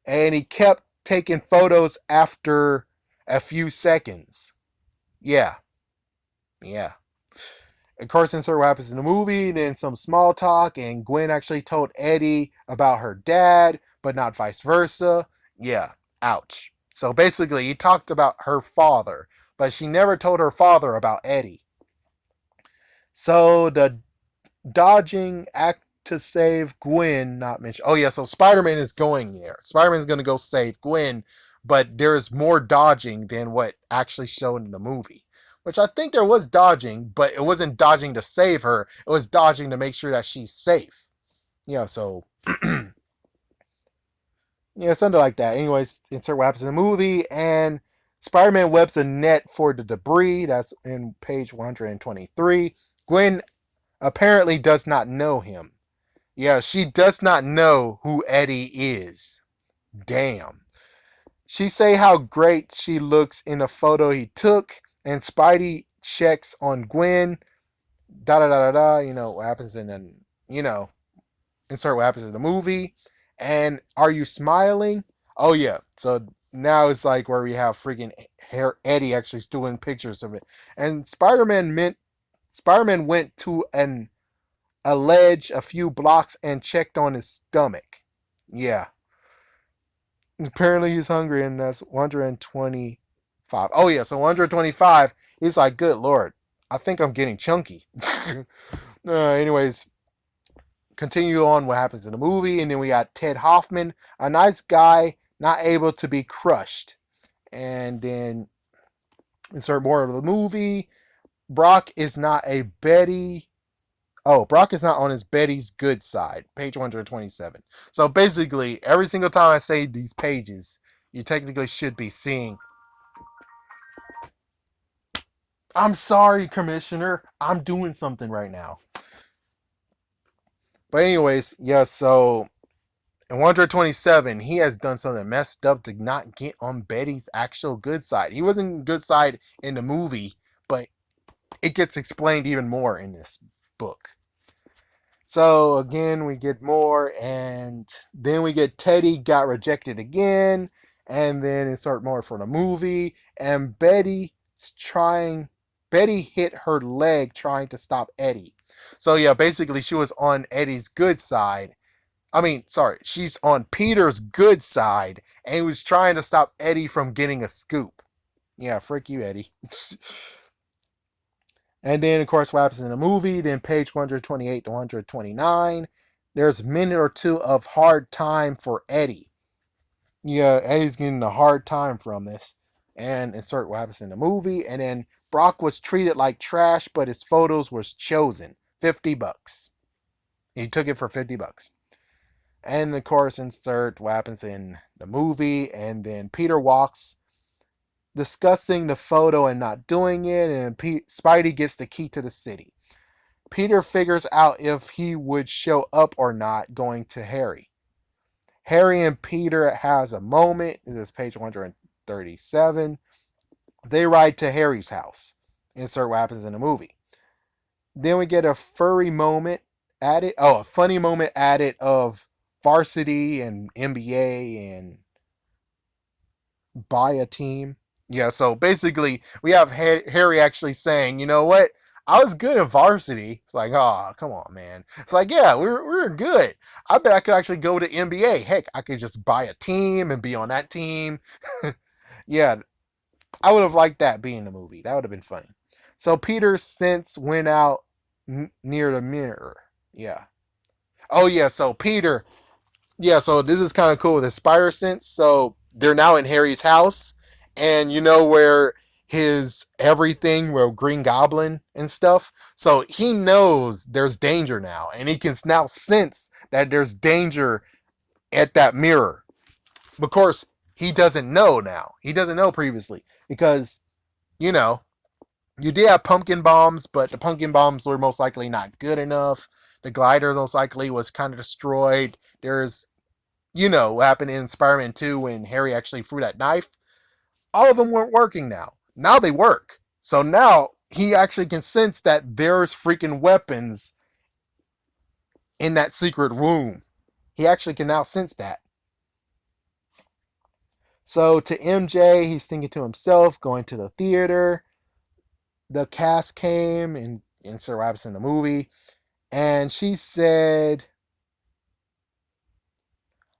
And he kept taking photos after a few seconds. Yeah, yeah. Of course, insert what happens in the movie, then some small talk, and Gwen actually told Eddie about her dad, but not vice versa. Yeah, ouch. So basically, he talked about her father, but she never told her father about Eddie. So the dodging act to save Gwen, not mentioned. Oh, yeah, so Spider Man is going there. Spider Man's going to go save Gwen, but there's more dodging than what actually shown in the movie. Which I think there was dodging, but it wasn't dodging to save her. It was dodging to make sure that she's safe. Yeah, so yeah, something like that. Anyways, insert what happens in the movie, and Spider-Man webs a net for the debris. That's in page 123. Gwen apparently does not know him. Yeah, she does not know who Eddie is. Damn. She say how great she looks in a photo he took, and Spidey checks on Gwen. Da da da da da. You know what happens in an insert what happens in the movie. And are you smiling? Oh yeah. So now it's like where we have freaking Eddie actually doing pictures of it, and Spider-Man went to a ledge a few blocks and checked on his stomach. Yeah. Apparently he's hungry, and that's 125. Oh yeah, so 125. He's like, good lord, I think I'm getting chunky. Anyways, continue on what happens in the movie, and then we got Ted Hoffman, a nice guy, not able to be crushed. And then insert more of the movie. Brock is not a Betty. Oh, Brock is not on his Betty's good side. Page 127. So basically, every single time I say these pages, you technically should be seeing. I'm sorry, Commissioner. I'm doing something right now. But anyways, yeah, so in 127, he has done something messed up to not get on Betty's actual good side. He wasn't good side in the movie, but it gets explained even more in this book. So again, we get more, and then we get Teddy got rejected again, and then insert more for the movie, and Betty hit her leg trying to stop Eddie. So yeah, basically she was on Eddie's good side. I mean, sorry, she's on Peter's good side, and he was trying to stop Eddie from getting a scoop. Yeah, frick you, Eddie. And then, of course, what happens in the movie, then page 128 to 129, there's a minute or two of hard time for Eddie. Yeah, Eddie's getting a hard time from this. And insert what happens in the movie. And then Brock was treated like trash, but his photos was chosen. $50. He took it for $50. And of course, insert what happens in the movie. And then Peter walks discussing the photo and not doing it, and Spidey gets the key to the city. Peter figures out if he would show up or not, going to Harry. Harry and Peter has a moment. This is page 137. They ride to Harry's house. Insert what happens in the movie. Then we get a furry moment added. Oh, a funny moment added of varsity and NBA and buy a team. Yeah, so basically, we have Harry actually saying, you know what? I was good in varsity. It's like, oh, come on, man. It's like, yeah, we're good. I bet I could actually go to NBA. Heck, I could just buy a team and be on that team. Yeah, I would have liked that being the movie. That would have been funny. So Peter since went out near the mirror. Yeah. Oh yeah. So Peter yeah, so this is kind of cool with the spider sense. So they're now in Harry's house, and you know where his everything, where Green Goblin and stuff. So he knows there's danger now, and he can now sense that there's danger at that mirror. Of course, he doesn't know now. He doesn't know previously because you know you did have pumpkin bombs, but the pumpkin bombs were most likely not good enough. The glider most likely was kind of destroyed. There's what happened in Spider-Man 2 when Harry actually threw that knife. all of them weren't working now. Now they work. So now he actually can sense that there's freaking weapons in that secret room. He actually can now sense that. So to MJ, he's thinking to himself, going to the theater. The cast came and insert raps in the movie, and she said,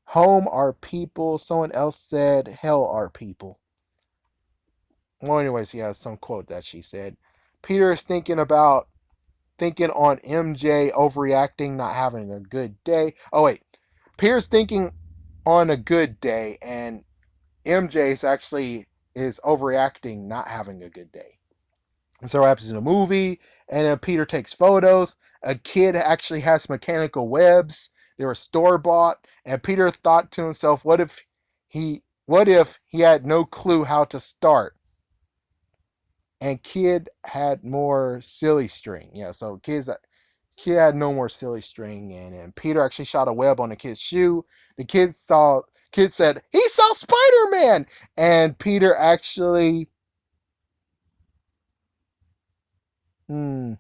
"Home are people." Someone else said, "Hell are people." Well, anyways, he has some quote that she said. Peter is thinking on MJ overreacting, not having a good day. Oh wait, Peter's thinking on a good day, and MJ's actually is overreacting, not having a good day. And so what happens in the movie, and then Peter takes photos. A kid actually has mechanical webs. They were store bought, and Peter thought to himself, what if he had no clue how to start? And kid had more silly string. Yeah, so kid had no more silly string, and Peter actually shot a web on the kid's shoe. The kid said he saw Spider-Man, and Peter actually hmm,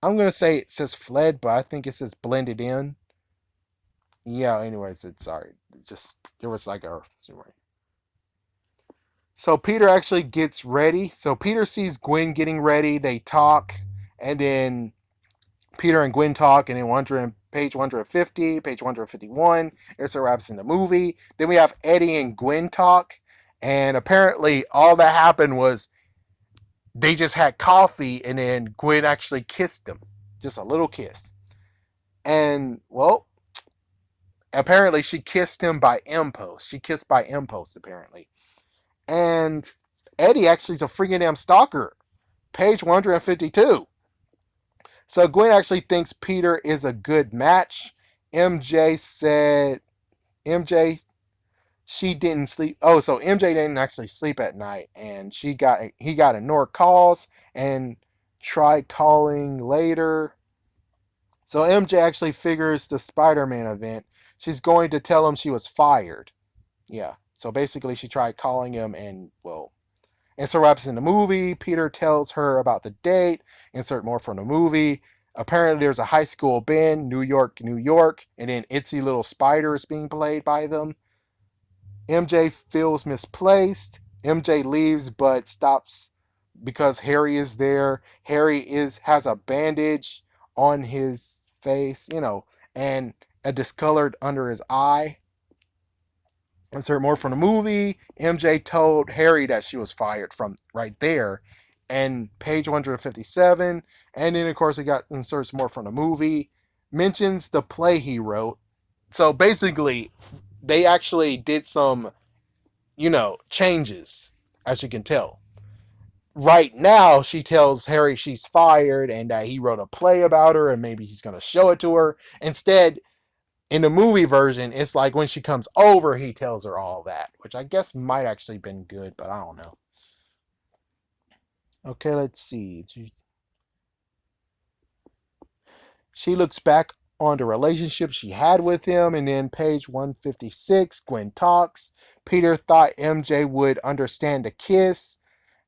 I'm gonna say it says fled, but I think it says blended in. Yeah. Anyways, it's sorry. It just there was like a. So Peter actually gets ready. So Peter sees Gwen getting ready. They talk, and then Peter and Gwen talk, and then page 150, page 151. There's a wraps in the movie. Then we have Eddie and Gwen talk, and apparently all that happened was they just had coffee, and then Gwen actually kissed him, just a little kiss. And well, apparently she kissed him by impulse. She kissed by impulse, apparently. And Eddie actually is a freaking damn stalker. Page 152. So Gwen actually thinks Peter is a good match. MJ said MJ she didn't sleep. Oh, so MJ didn't actually sleep at night, and he got ignored calls and tried calling later. So MJ actually figures the Spider-Man event. She's going to tell him she was fired. Yeah. So basically, she tried calling him, and well, insert wraps in the movie. Peter tells her about the date. Insert more from the movie. Apparently, there's a high school band, New York, New York, and then Itsy Little Spider is being played by them. MJ feels misplaced. MJ leaves, but stops because Harry is there. Harry is has a bandage on his face, and a discolored under his eye. Insert more from the movie. MJ told Harry that she was fired from right there. And page 157. And then, of course, it got inserts more from the movie. Mentions the play he wrote. So basically, they actually did some, changes, as you can tell. Right now, she tells Harry she's fired and that he wrote a play about her and maybe he's going to show it to her. Instead, in the movie version, it's like when she comes over, he tells her all that, which I guess might actually been good, but I don't know. Okay, let's see. She looks back on the relationship she had with him, and then page 156, Gwen talks. Peter thought MJ would understand the kiss,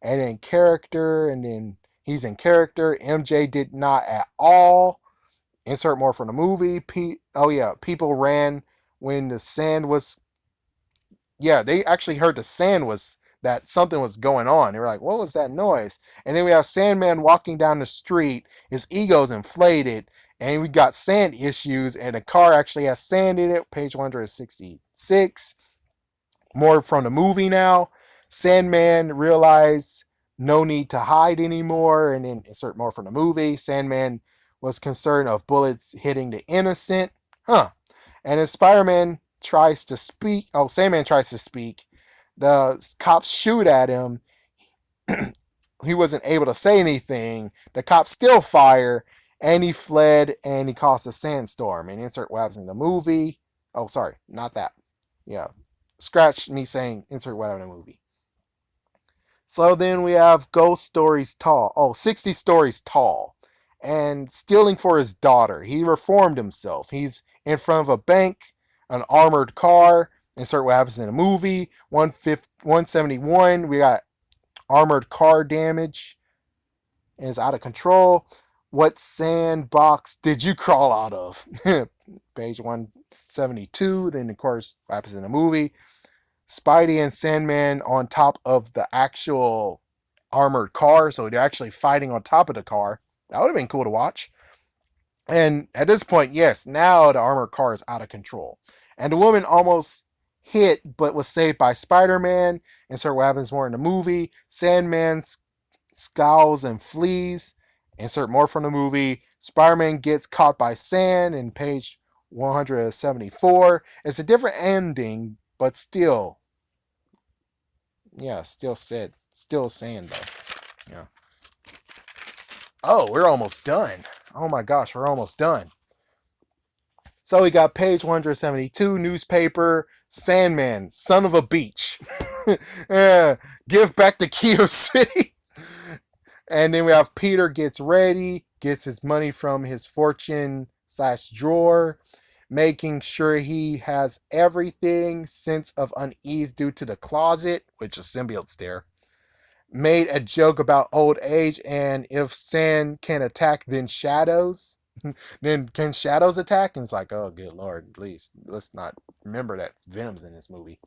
and then character, and then he's in character. MJ did not at all. Insert more from the movie. Oh yeah, people ran when the sand was. Yeah, they actually heard the sand was that something was going on. They were like, "What was that noise?" And then we have Sandman walking down the street. His ego's inflated, and we got sand issues. And the car actually has sand in it. Page 166. More from the movie now. Sandman realized no need to hide anymore, and then insert more from the movie. Sandman was concerned of bullets hitting the innocent. Huh. And then Spider-Man tries to speak. Oh, Sandman tries to speak. The cops shoot at him. He wasn't able to say anything. The cops still fire, and he fled, and he caused a sandstorm. And insert what happens in the movie. Oh, sorry, not that. Yeah, scratch me saying insert what in the movie. So then we have Ghost Stories Tall. Oh, 60 Stories Tall. And stealing for his daughter. He reformed himself. He's in front of a bank, an armored car. Insert what happens in the movie. 171, we got armored car damage and is out of control. What sandbox did you crawl out of? Page 172. Then, of course, what happens in the movie. Spidey and Sandman on top of the actual armored car. So they're actually fighting on top of the car. That would have been cool to watch. And at this point, yes, now the armored car is out of control. And the woman almost hit, but was saved by Spider Man. Insert what happens more in the movie. Sandman scowls and flees. Insert more from the movie. Spider Man gets caught by sand in page 174. It's a different ending, but still, yeah, still sand though. Yeah. Oh, we're almost done. Oh my gosh, we're almost done. So we got page 172, newspaper, Sandman, son of a beach. Give back the key of city. And then we have Peter gets ready, gets his money from his fortune slash drawer, making sure he has everything, sense of unease due to the closet, which is symbiote's there. Made a joke about old age and if sand can attack, then shadows. Then can shadows attack? And it's like, oh, good lord, please, let's not remember that Venom's in this movie.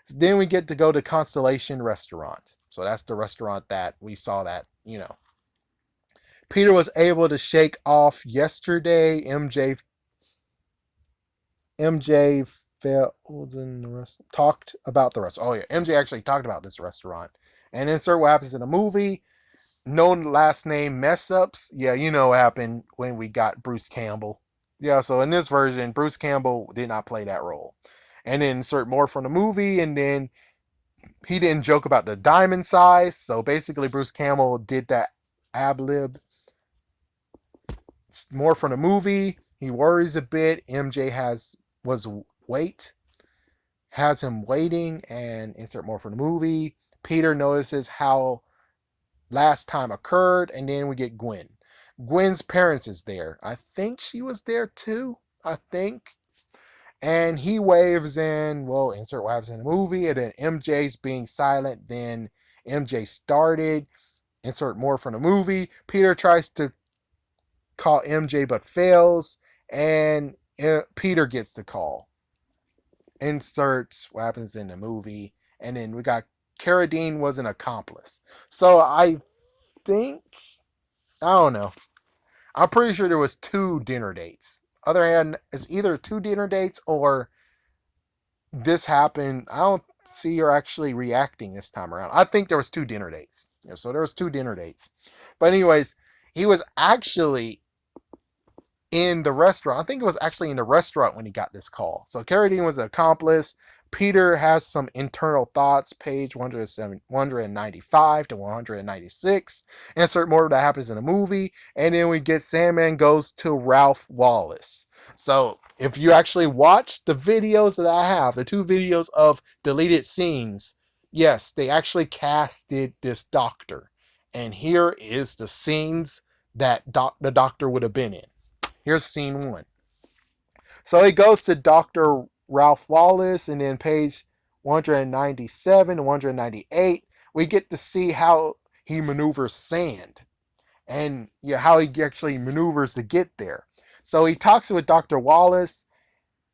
Then we get to go to Constellation Restaurant. So that's the restaurant that we saw that, Peter was able to shake off yesterday. MJ felt in the rest talked about the restaurant. Oh yeah, MJ actually talked about this restaurant. And insert what happens in the movie. No last name mess ups. Yeah, you know what happened when we got Bruce Campbell. Yeah, so in this version, Bruce Campbell did not play that role. And then insert more from the movie, and then he didn't joke about the diamond size. So basically, Bruce Campbell did that ab lib. More from the movie. He worries a bit. MJ has him waiting, and insert more from the movie. Peter notices how last time occurred, and then we get Gwen. Gwen's parents is there. I think she was there too. I think. And he waves in, well, insert what happens in the movie, and then MJ's being silent. Then MJ started. Insert more from the movie. Peter tries to call MJ but fails, and Peter gets the call. Insert what happens in the movie, and then we got Carradine was an accomplice. So I think, I don't know. I'm pretty sure there was two dinner dates. Other hand, it's either two dinner dates or this happened. I don't see her actually reacting this time around. I think there was two dinner dates. Yeah, so there was two dinner dates. But anyways, he was actually in the restaurant. I think it was actually in the restaurant when he got this call. So Carradine was an accomplice. Peter has some internal thoughts, page 195 to 196. Insert more that happens in the movie. And then we get Sandman goes to Ralph Wallace. So if you actually watch the videos that I have, the two videos of deleted scenes, yes, they actually casted this doctor. And here is the scenes that the doctor would have been in. Here's scene one. So it goes to Dr. Ralph Wallace, and then page 197 to 198, we get to see how he maneuvers sand and how he actually maneuvers to get there. So he talks with Dr. Wallace.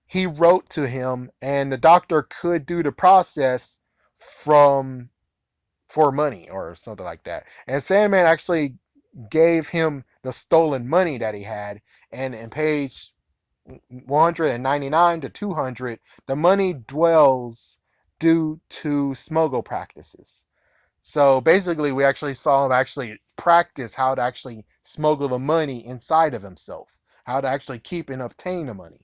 He wrote to him, and the doctor could do the process for money or something like that. And Sandman actually gave him the stolen money that he had, and in page 199 to 200, the money dwells due to smuggle practices. So basically, we actually saw him actually practice how to actually smuggle the money inside of himself, how to actually keep and obtain the money.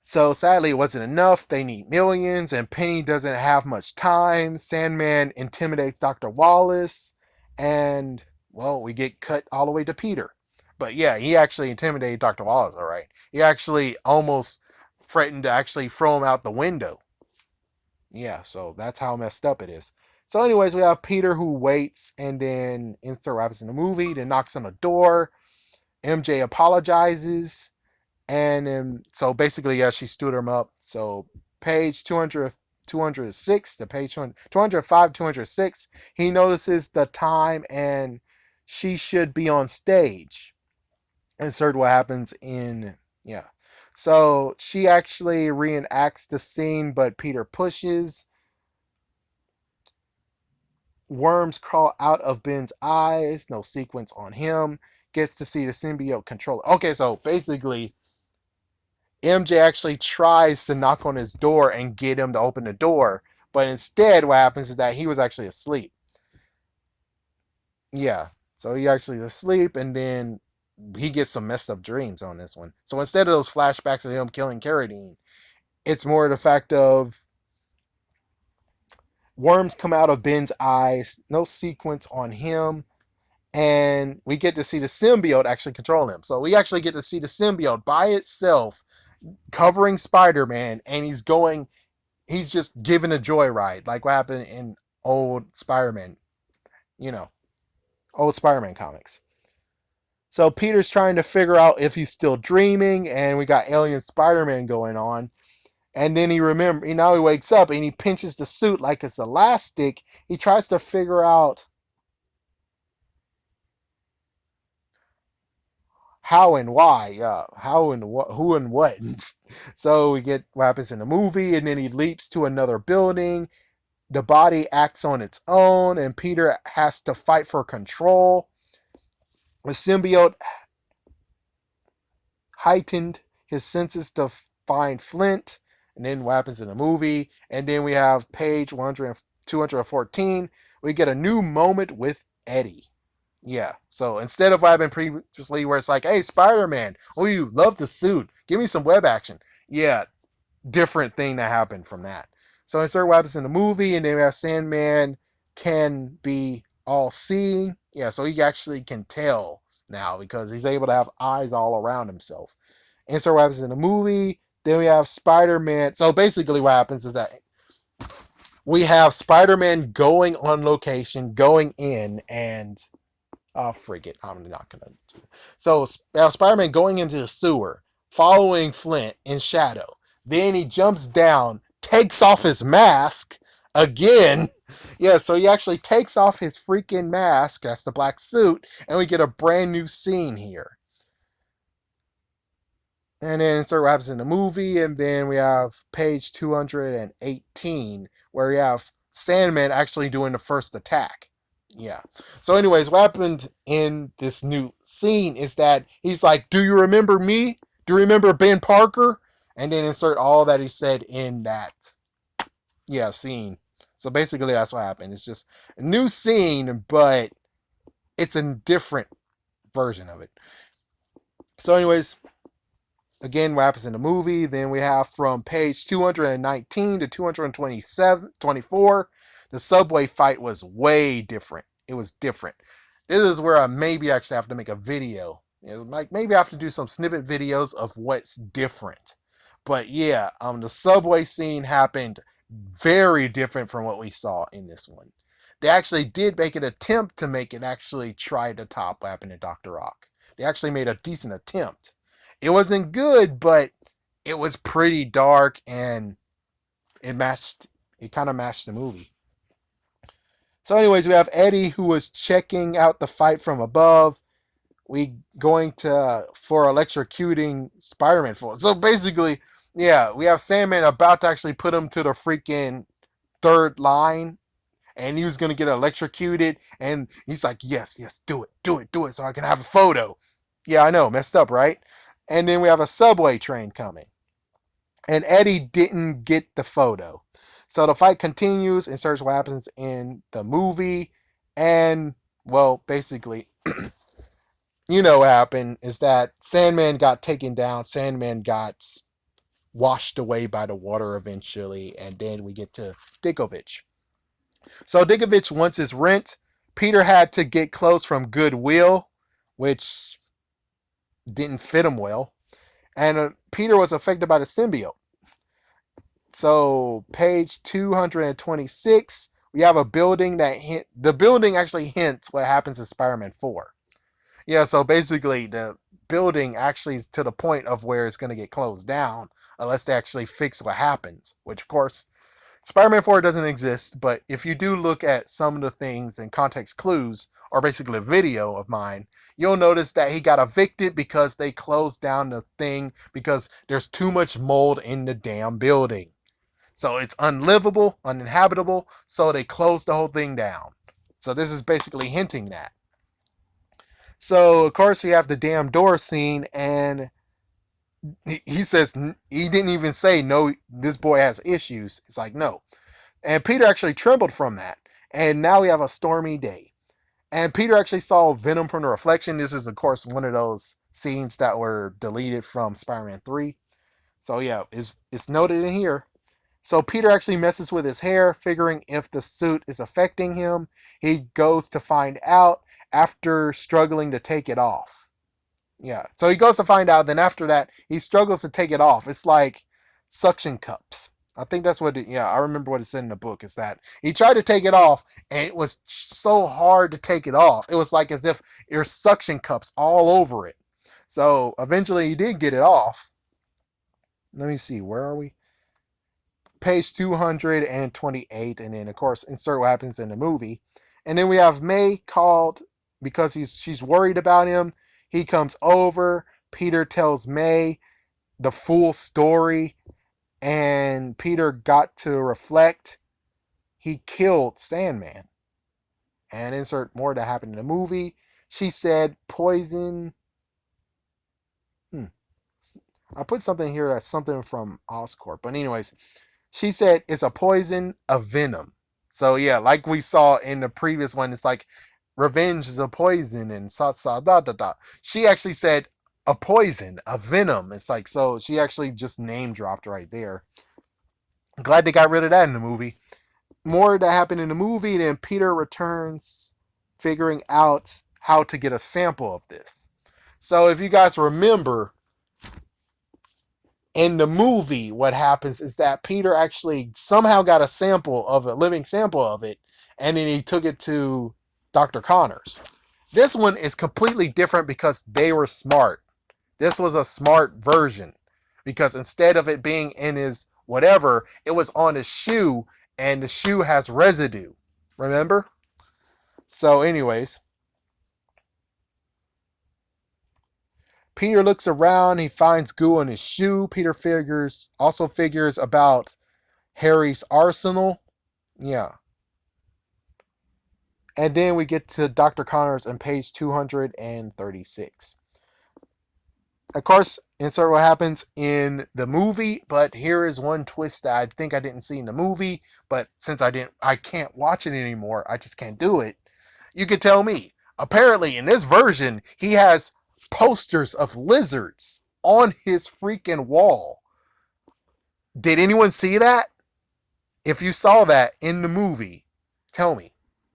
So sadly, it wasn't enough. They need millions, and Penny doesn't have much time. Sandman intimidates Dr. Wallace, and well, we get cut all the way to Peter. But yeah, he actually intimidated Dr. Wallace, all right. He actually almost threatened to actually throw him out the window. Yeah, so that's how messed up it is. So, anyways, we have Peter who waits, and then insert what happens in the movie, then knocks on the door. MJ apologizes, And so basically, yeah, she stood him up. So page 200, 206 to page 205, 206, he notices the time and she should be on stage. Insert what happens in, yeah. So she actually reenacts the scene, but Peter pushes. Worms crawl out of Ben's eyes. No sequence on him. Gets to see the symbiote controller. Okay, so basically, MJ actually tries to knock on his door and get him to open the door, but instead, what happens is that he was actually asleep. Yeah, so he actually is asleep, and then he gets some messed up dreams on this one. So instead of those flashbacks of him killing Carradine, it's more the fact of worms come out of Ben's eyes, no sequence on him, and we get to see the symbiote actually control him. So we actually get to see the symbiote by itself covering Spider-Man, and he's just giving a joyride, like what happened in old Spider-Man, you know, old Spider-Man comics. So Peter's trying to figure out if he's still dreaming, and we got Alien Spider-Man going on. And then now he wakes up and he pinches the suit like it's elastic. He tries to figure out how and why, how and what, who and what. So we get what happens in the movie, and then he leaps to another building. The body acts on its own, and Peter has to fight for control. The symbiote heightened his senses to find Flint, and then what happens in the movie. And then we have page 100, 214. We get a new moment with Eddie. Yeah. So instead of what happened previously, where it's like, hey, Spider Man, oh, you love the suit. Give me some web action. Yeah. Different thing that happened from that. So insert what happens in the movie, and then we have Sandman can be all seeing. Yeah. So he actually can tell now because he's able to have eyes all around himself. Insert what happens in the movie. Then we have Spider Man. So basically, what happens is that we have Spider Man going on location, going in, and oh, frig it. I'm not going to do it. So, Spider Man going into the sewer, following Flint in shadow. Then he jumps down, takes off his mask again. Yeah, so he actually takes off his freaking mask. That's the black suit. And we get a brand new scene here. And then insert what happens in the movie. And then we have page 218, where we have Sandman actually doing the first attack. Yeah. So, anyways, what happened in this new scene is that he's like, "Do you remember me? Do you remember Ben Parker?" And then insert all that he said in that, yeah, scene. So basically, that's what happened. It's just a new scene, but it's a different version of it. So, anyways, again, what happens in the movie? Then we have from page 219 to 227, 24, the subway fight was way different. It was different. This is where I maybe actually have to make a video. Like maybe I have to do some snippet videos of what's different. But yeah, the subway scene happened very different from what we saw in this one. They actually did make an attempt to make it actually try to top what happened in Dr. Rock. They actually made a decent attempt. It wasn't good, but it was pretty dark and it kind of matched the movie. So, anyways, we have Eddie who was checking out the fight from above. We going to for electrocuting Spider-Man for. So basically, yeah, we have Sandman about to actually put him to the freaking third line, and he was gonna get electrocuted, and he's like, "Yes, yes, do it, do it, do it, so I can have a photo." Yeah, I know, messed up, right? And then we have a subway train coming, and Eddie didn't get the photo. So the fight continues and search what happens in the movie. And, well, basically, you know what happened is that Sandman got taken down. Sandman got washed away by the water eventually. And then we get to Dickovich. So Dickovich wants his rent. Peter had to get clothes from Goodwill, which didn't fit him well. And Peter was affected by the symbiote. So page 226, we have a building the building actually hints what happens in Spider-Man 4. Yeah, so basically the building actually is to the point of where it's going to get closed down unless they actually fix what happens, which of course Spider-Man 4 doesn't exist, but if you do look at some of the things and context clues, or basically a video of mine, you'll notice that he got evicted because they closed down the thing because there's too much mold in the damn building. So it's unlivable, uninhabitable, so they closed the whole thing down. So this is basically hinting that. So of course we have the damn door scene, and he says he didn't even say no. This boy has issues. It's like no, and Peter actually trembled from that. And now we have a stormy day. And Peter actually saw Venom from the reflection. This is, of course, one of those scenes that were deleted from Spider-Man 3. So yeah, it's noted in here. So Peter actually messes with his hair, figuring if the suit is affecting him. He goes to find out after struggling to take it off. Yeah. So he goes to find out. Then after that, he struggles to take it off. It's like suction cups. I think that's what. Yeah, I remember what it said in the book. Is that he tried to take it off, and it was so hard to take it off. It was like as if there's suction cups all over it. So eventually, he did get it off. Let me see. Where are we? Page 228, and then of course insert what happens in the movie. And then we have May called because she's worried about him. He comes over. Peter tells May the full story, and Peter got to reflect. He killed Sandman. And insert more that happened in the movie. She said poison. Hmm. I put something here that's something from Oscorp. But anyways, she said it's a poison, a venom. So yeah, like we saw in the previous one, it's like revenge is a poison and sa da da da. She actually said a poison, a venom. It's like so she actually just name dropped right there. I'm glad they got rid of that in the movie. More that happened in the movie, then Peter returns figuring out how to get a sample of this. So if you guys remember, in the movie, what happens is that Peter actually somehow got a sample of a living sample of it, and then he took it to Dr. Connors. This one is completely different because they were smart. This was a smart version because instead of it being in his whatever, it was on his shoe, and the shoe has residue. Remember? So, anyways, Peter looks around. He finds goo on his shoe. Peter figures about Harry's arsenal. Yeah. And then we get to Dr. Connors on page 236. Of course, insert what happens in the movie, but here is one twist that I think I didn't see in the movie, but since I can't watch it anymore, I just can't do it. You can tell me. Apparently, in this version, he has posters of lizards on his freaking wall. Did anyone see that? If you saw that in the movie, tell me.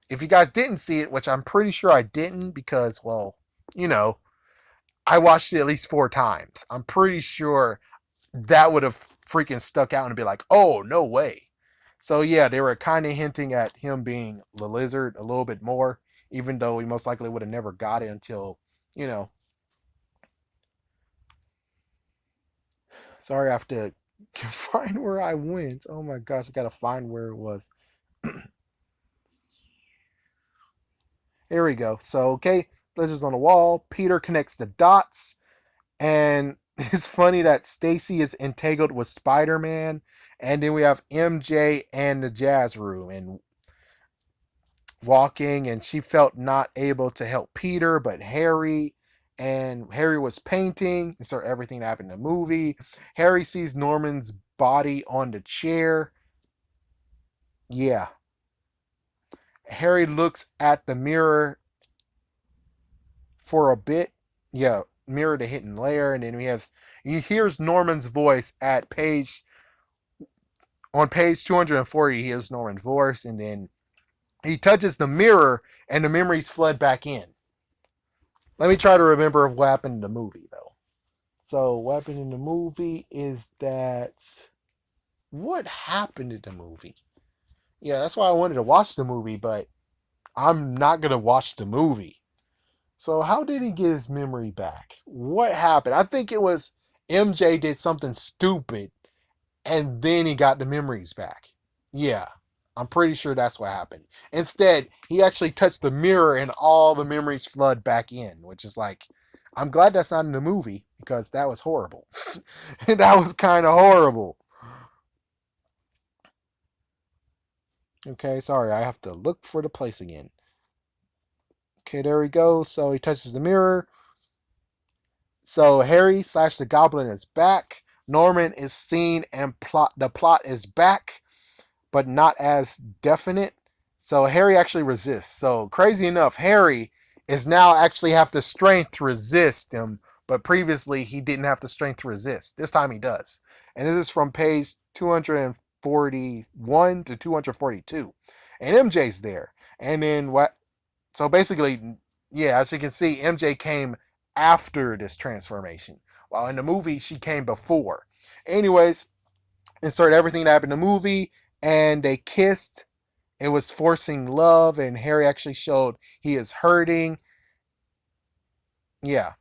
If you guys didn't see it, which I'm pretty sure I didn't because, well, you know, I watched it at least 4 times. I'm pretty sure that would have freaking stuck out and be like, oh, no way. So, yeah, they were kind of hinting at him being the lizard a little bit more, even though he most likely would have never got it until, you know. Sorry, I have to find where I went. Oh my gosh, I gotta find where it was. Here we go. So, okay, lizards on the wall. Peter connects the dots. And it's funny that Stacy is entangled with Spider-Man. And then we have MJ and the jazz room and walking. And she felt not able to help Peter, but Harry. And Harry was painting. And so everything that happened in the movie. Harry sees Norman's body on the chair. Yeah. Harry looks at the mirror for a bit. Yeah, mirror to hidden layer, and then he hears Norman's voice at page on page 240. He hears Norman's voice, and then he touches the mirror, and the memories flood back in. Let me try to remember what happened in the movie, though. So, what happened in the movie is that what happened in the movie? Yeah, that's why I wanted to watch the movie, but I'm not gonna watch the movie. So how did he get his memory back? What happened? I think it was MJ did something stupid and then he got the memories back. Yeah, I'm pretty sure that's what happened. Instead, he actually touched the mirror and all the memories flood back in, which is like, I'm glad that's not in the movie because that was horrible. That was kind of horrible. Okay, sorry, I have to look for the place again. Okay, there we go. So he touches the mirror. So Harry slash the Goblin is back. Norman is seen and the plot is back, but not as definite. So Harry actually resists. So crazy enough, Harry is now actually have the strength to resist him, but previously he didn't have the strength to resist. This time he does. And this is from page 241 to 242. And MJ's there. And then what? So basically, yeah, as you can see, MJ came after this transformation, while in the movie she came before. Anyways, insert everything that happened in the movie, and they kissed. It was forcing love, and Harry actually showed he is hurting. Yeah.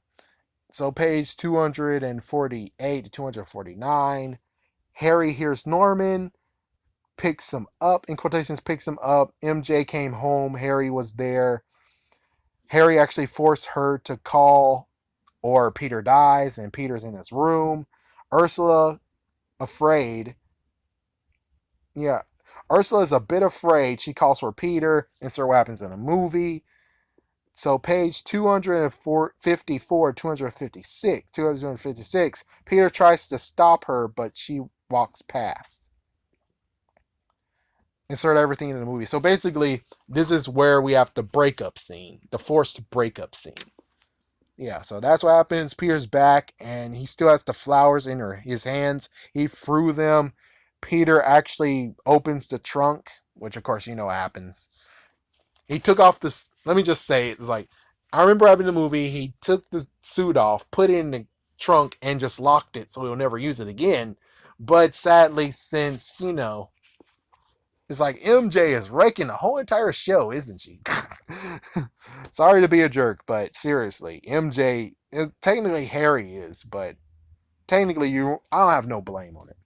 So page 248 to 249. Harry hears Norman, picks him up, in quotations, picks him up. MJ came home. Harry was there. Harry actually forced her to call or Peter dies, and Peter's in his room. Ursula, afraid. Yeah. Ursula is a bit afraid. She calls for Peter. Insert what happens in a movie. So page 254, 256, Peter tries to stop her, but she walks past. Insert everything in the movie. So basically, this is where we have the breakup scene, the forced breakup scene. Yeah, so that's what happens. Peter's back, and he still has the flowers in his hands. He threw them. Peter actually opens the trunk, which of course you know what happens. He took off this. Let me just say, it's like I remember having the movie. He took the suit off, put it in the trunk, and just locked it, so he'll never use it again. But sadly, since it's like MJ is wrecking the whole entire show, isn't she? Sorry to be a jerk, but seriously, MJ technically Harry is, but technically I don't have no blame on it.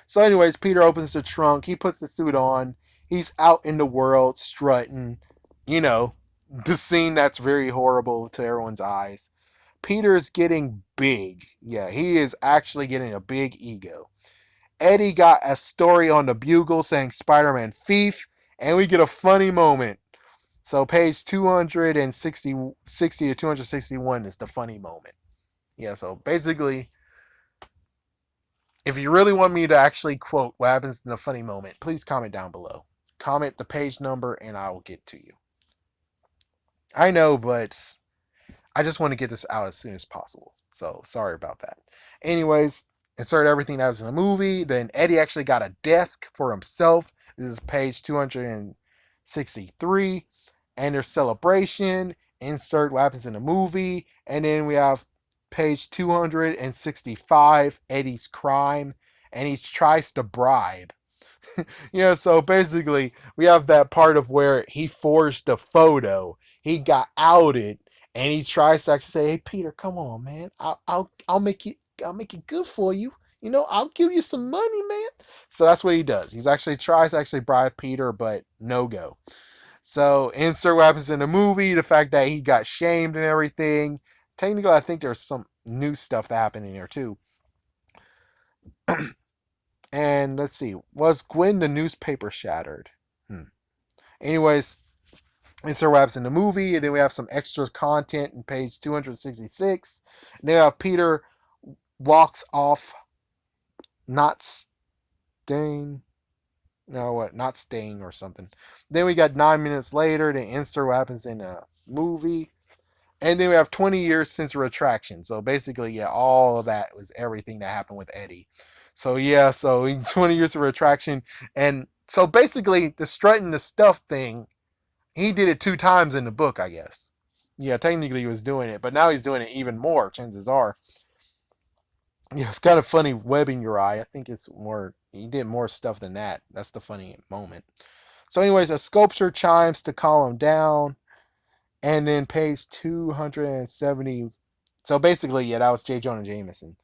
So, anyways, Peter opens the trunk. He puts the suit on. He's out in the world strutting. You know, the scene that's very horrible to everyone's eyes. Peter's getting big. Yeah, he is actually getting a big ego. Eddie got a story on the Bugle saying Spider Man thief, and we get a funny moment. So, page 260 to 261 is the funny moment. Yeah, so basically, if you really want me to actually quote what happens in the funny moment, please comment down below. Comment the page number and I will get to you. I know, but I just want to get this out as soon as possible. So sorry about that. Anyways, insert everything that was in the movie. Then Eddie actually got a desk for himself. This is page 263. And there's celebration. Insert what happens in the movie. And then we have page 265, Eddie's crime. And he tries to bribe. Yeah, so basically, we have that part of where he forged a photo. He got outed, and he tries to actually say, "Hey, Peter, come on, man. I'll make it. I'll make it good for you. You know, I'll give you some money, man." So that's what he does. He's actually tries to actually bribe Peter, but no go. So insert what happens in the movie. The fact that he got shamed and everything. Technically, I think there's some new stuff that happened in here too. And let's see, was Gwen the newspaper shattered? Anyways, insert what happens in the movie, and then we have some extra content in page 266. And then we have Peter walks off, not staying. No, what? Not staying or something. Then we got 9 minutes later. Then insert what happens in a movie. And then we have 20 years since retraction. So basically, yeah, all of that was everything that happened with Eddie. So yeah, so 20 years of retraction. And so basically, the strutting the stuff thing, he did it 2 times in the book, I guess. Yeah, technically he was doing it, but now he's doing it even more, chances are. Yeah, it's kind of funny webbing your eye. I think it's more, he did more stuff than that. That's the funny moment. So, anyways, a sculpture chimes to calm him down. And then page 270. So basically, yeah, that was J. Jonah Jameson.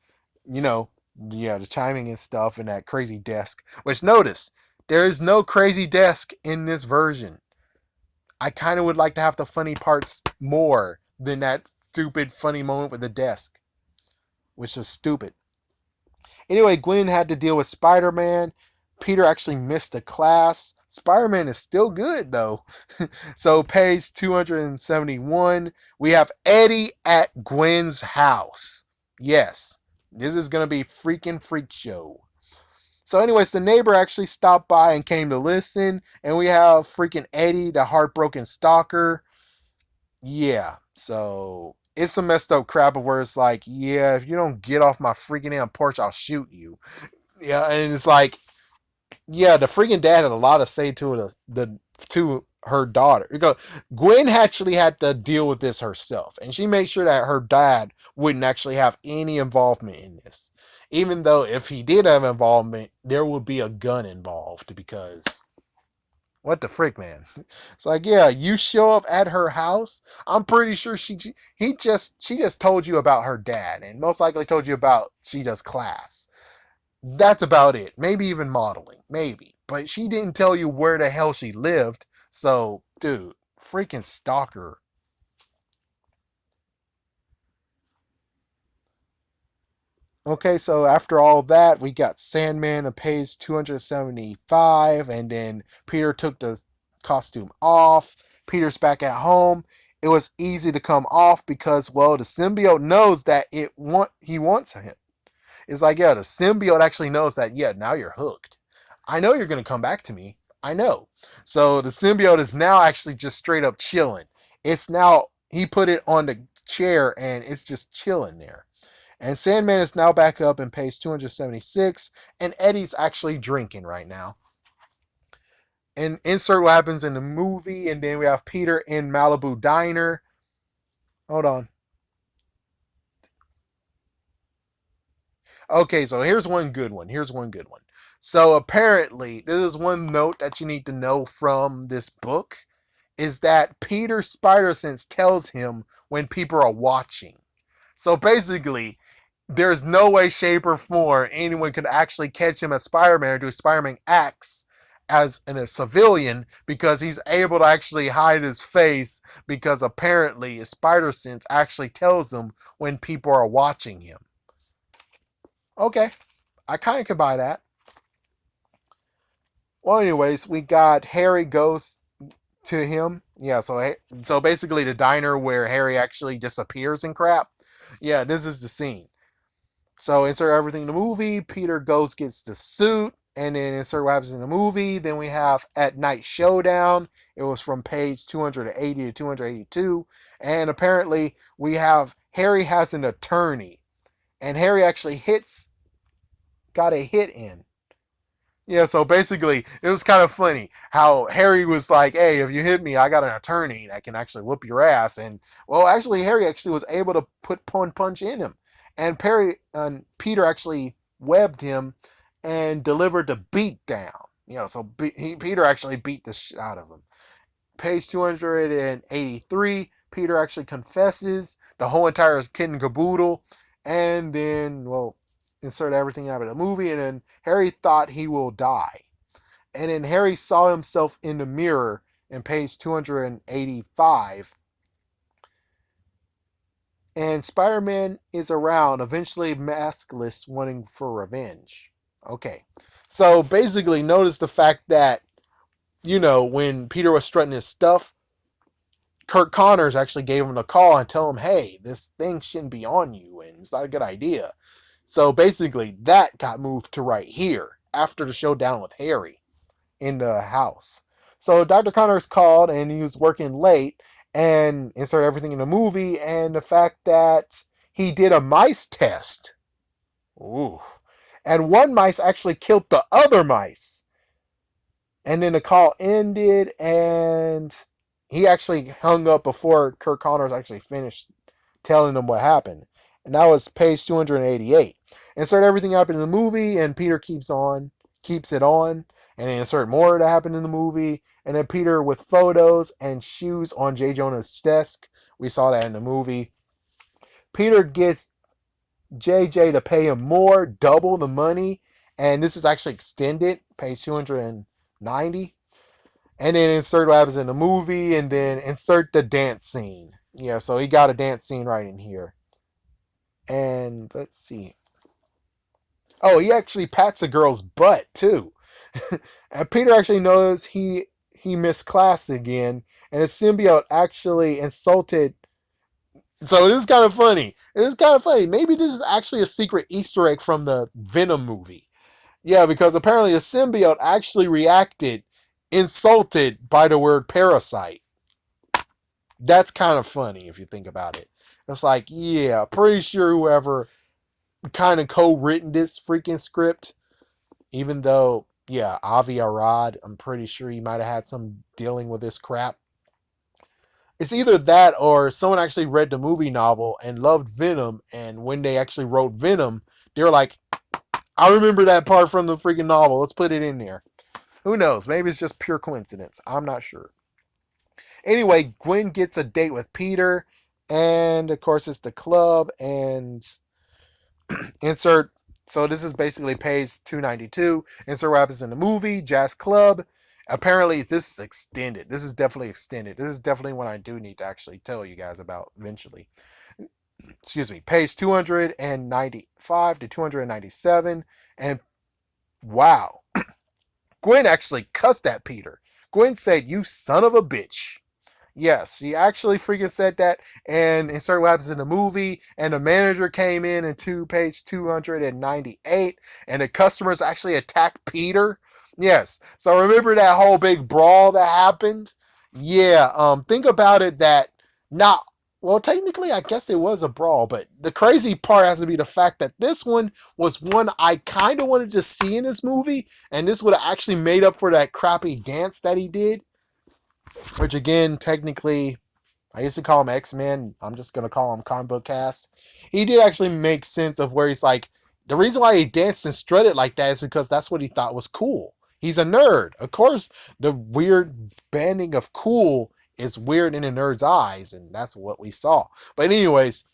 You know, yeah, the chiming and stuff and that crazy desk. Which notice, there is no crazy desk in this version. I kind of would like to have the funny parts more than that stupid funny moment with the desk, which was stupid. Anyway, Gwen had to deal with Spider Man. Peter actually missed a class. Spider Man is still good though. So, page 271, we have Eddie at Gwen's house. Yes, this is going to be freaking freak show. So, anyways, the neighbor actually stopped by and came to listen. And we have freaking Eddie, the heartbroken stalker. Yeah, so it's some messed up crap of where it's like, yeah, if you don't get off my freaking damn porch, I'll shoot you. Yeah, and it's like, yeah, the freaking dad had a lot to say to the to her daughter. Because Gwen actually had to deal with this herself, and she made sure that her dad wouldn't actually have any involvement in this. Even though if he did have involvement, there would be a gun involved because what the frick, man? It's like, yeah, you show up at her house. I'm pretty sure she just told you about her dad, and most likely told you about she does class. That's about it. Maybe even modeling, maybe. But she didn't tell you where the hell she lived. So, dude, freaking stalker. Okay, so after all that, we got Sandman on page 275, and then Peter took the costume off. Peter's back at home. It was easy to come off because, well, the symbiote knows that he wants him. It's like, yeah, the symbiote actually knows that, yeah, now you're hooked. I know you're going to come back to me. I know. So the symbiote is now actually just straight up chilling. It's now, he put it on the chair and it's just chilling there. And Sandman is now back up in page 276, and Eddie's actually drinking right now. And insert what happens in the movie, and then we have Peter in Malibu Diner. Hold on. Okay, so here's one good one. Here's one good one. So apparently, this is one note that you need to know from this book is that Peter Spider Sense tells him when people are watching. So basically, there's no way, shape, or form anyone could actually catch him as Spider-Man or do Spider-Man acts as a civilian because he's able to actually hide his face because apparently his spider sense actually tells him when people are watching him. Okay, I kind of can buy that. Well, anyways, we got Harry goes to him. Yeah, so basically the diner where Harry actually disappears and crap. Yeah, this is the scene. So insert everything in the movie. Peter goes gets the suit, and then insert what happens in the movie. Then we have At Night Showdown. It was from page 280 to 282, and apparently we have Harry has an attorney, and Harry actually got a hit in. Yeah, so basically, it was kind of funny how Harry was like, "Hey, if you hit me, I got an attorney that can actually whoop your ass." And well, actually, Harry actually was able to put punch in him, and Peter actually webbed him and delivered the beat down. So Peter actually beat the shit out of him. Page 283, Peter actually confesses the whole entire kid and caboodle, and then well, insert everything out of the movie, and then Harry thought he will die. And then Harry saw himself in the mirror in page 285. And Spider Man is around, eventually maskless, wanting for revenge. Okay. So basically, notice the fact that, when Peter was strutting his stuff, Kirk Connors actually gave him a call and tell him, hey, this thing shouldn't be on you and it's not a good idea. So basically, that got moved to right here after the showdown with Harry in the house. So Dr. Connors called and he was working late and insert everything in the movie and the fact that he did a mice test. Ooh. And one mice actually killed the other mice. And then the call ended and he actually hung up before Kirk Connors actually finished telling them what happened. And that was page 288. Insert everything up in the movie, and Peter keeps it on. and then insert more that happened in the movie, and then Peter with photos and shoes on J. Jonah's desk. We saw that in the movie. Peter gets JJ to pay him more, double the money, and this is actually extended, pays 290. And then insert what happens in the movie, and then insert the dance scene. Yeah, so he got a dance scene right in here. And let's see. Oh, he actually pats a girl's butt too. And Peter actually knows he missed class again, and his symbiote actually insulted. So this is kind of funny. It is kind of funny. Maybe this is actually a secret Easter egg from the Venom movie. Yeah, because apparently the symbiote actually reacted insulted by the word parasite. That's kind of funny if you think about it. It's like, yeah, pretty sure whoever kind of co-written this freaking script, even though, yeah, Avi Arad, I'm pretty sure he might have had some dealing with this crap. It's either that or someone actually read the movie novel and loved Venom, and when they actually wrote Venom, they were like, I remember that part from the freaking novel. Let's put it in there. Who knows? Maybe it's just pure coincidence. I'm not sure. Anyway, Gwen gets a date with Peter, and of course it's the club, and insert. So this is basically page 292. Insert what happens in the movie, Jazz Club. Apparently this is extended. This is definitely extended. This is definitely one I do need to actually tell you guys about eventually. Excuse me, page 295 to 297. And wow, Gwen actually cussed at Peter. Gwen said, "You son of a bitch." Yes, she actually freaking said that, and insert what happens in the movie. And the manager came in page 298, and the customers actually attacked Peter. Yes, so remember that whole big brawl that happened? Yeah, think about it that not. Well, technically, I guess it was a brawl, but the crazy part has to be the fact that this one was one I kind of wanted to see in this movie, and this would have actually made up for that crappy dance that he did. Which again, technically, I used to call him X-Men. I'm just gonna call him Comic Book Cast. He did actually make sense of where he's like, the reason why he danced and strutted like that is because that's what he thought was cool. He's a nerd. Of course, the weird banding of cool is weird in a nerd's eyes, and that's what we saw. But anyways,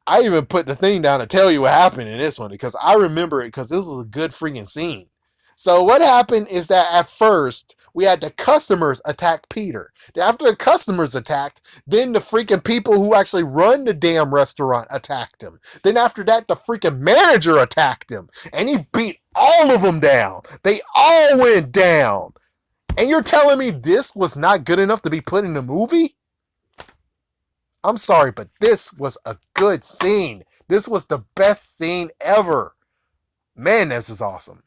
I even put the thing down to tell you what happened in this one because I remember it because this was a good freaking scene. So what happened is that at first we had the customers attack Peter. Then after the customers attacked, then the freaking people who actually run the damn restaurant attacked him. Then after that, the freaking manager attacked him, and he beat all of them down. They all went down. And you're telling me this was not good enough to be put in the movie? I'm sorry, but this was a good scene. This was the best scene ever. Man, this is awesome.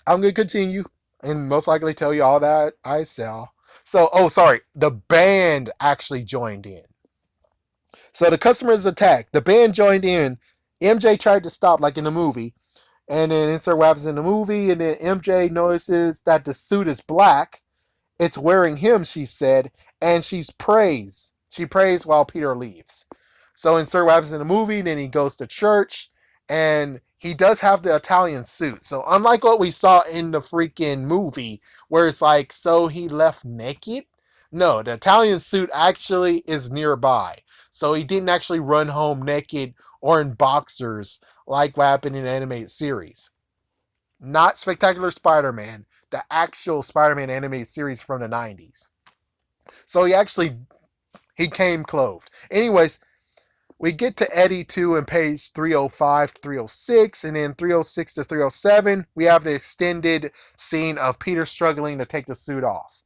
I'm going to continue and most likely tell you all that I saw. So, oh, sorry. The band actually joined in. So the customers attacked. The band joined in. MJ tried to stop, like in the movie. And then insert what happens in the movie. And then MJ notices that the suit is black. It's wearing him, she said, and she's prays. She prays while Peter leaves. So insert what happens in the movie, then he goes to church, and he does have the Italian suit. So unlike what we saw in the freaking movie, where it's like, so he left naked? No, the Italian suit actually is nearby. So he didn't actually run home naked or in boxers like what happened in the animated series. Not Spectacular Spider-Man, the actual Spider-Man animated series from the 90s. So he came clothed. Anyways, we get to Eddie 2 in page 305 to 306, and then 306 to 307, we have the extended scene of Peter struggling to take the suit off.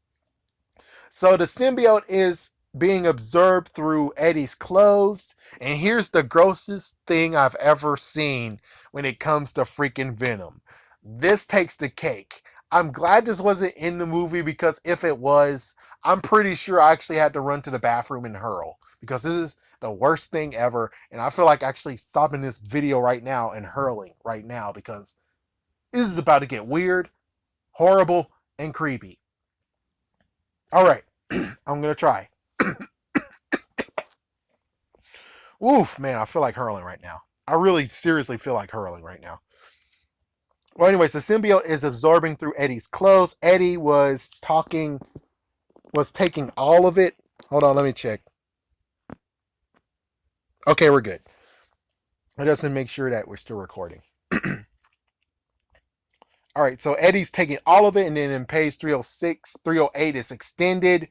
So the symbiote is being observed through Eddie's clothes, and here's the grossest thing I've ever seen when it comes to freaking Venom. This takes the cake. I'm glad this wasn't in the movie because if it was, I'm pretty sure I actually had to run to the bathroom and hurl because this is the worst thing ever. And I feel like actually stopping this video right now and hurling right now because this is about to get weird, horrible, and creepy. All right, I'm going to try. Oof, man, I feel like hurling right now. I really seriously feel like hurling right now. Well, anyways, the symbiote is absorbing through Eddie's clothes. Eddie was taking all of it. Hold on, let me check. Okay, we're good. I just to make sure that we're still recording. All right, so Eddie's taking all of it, and then in page 306, 308 is extended.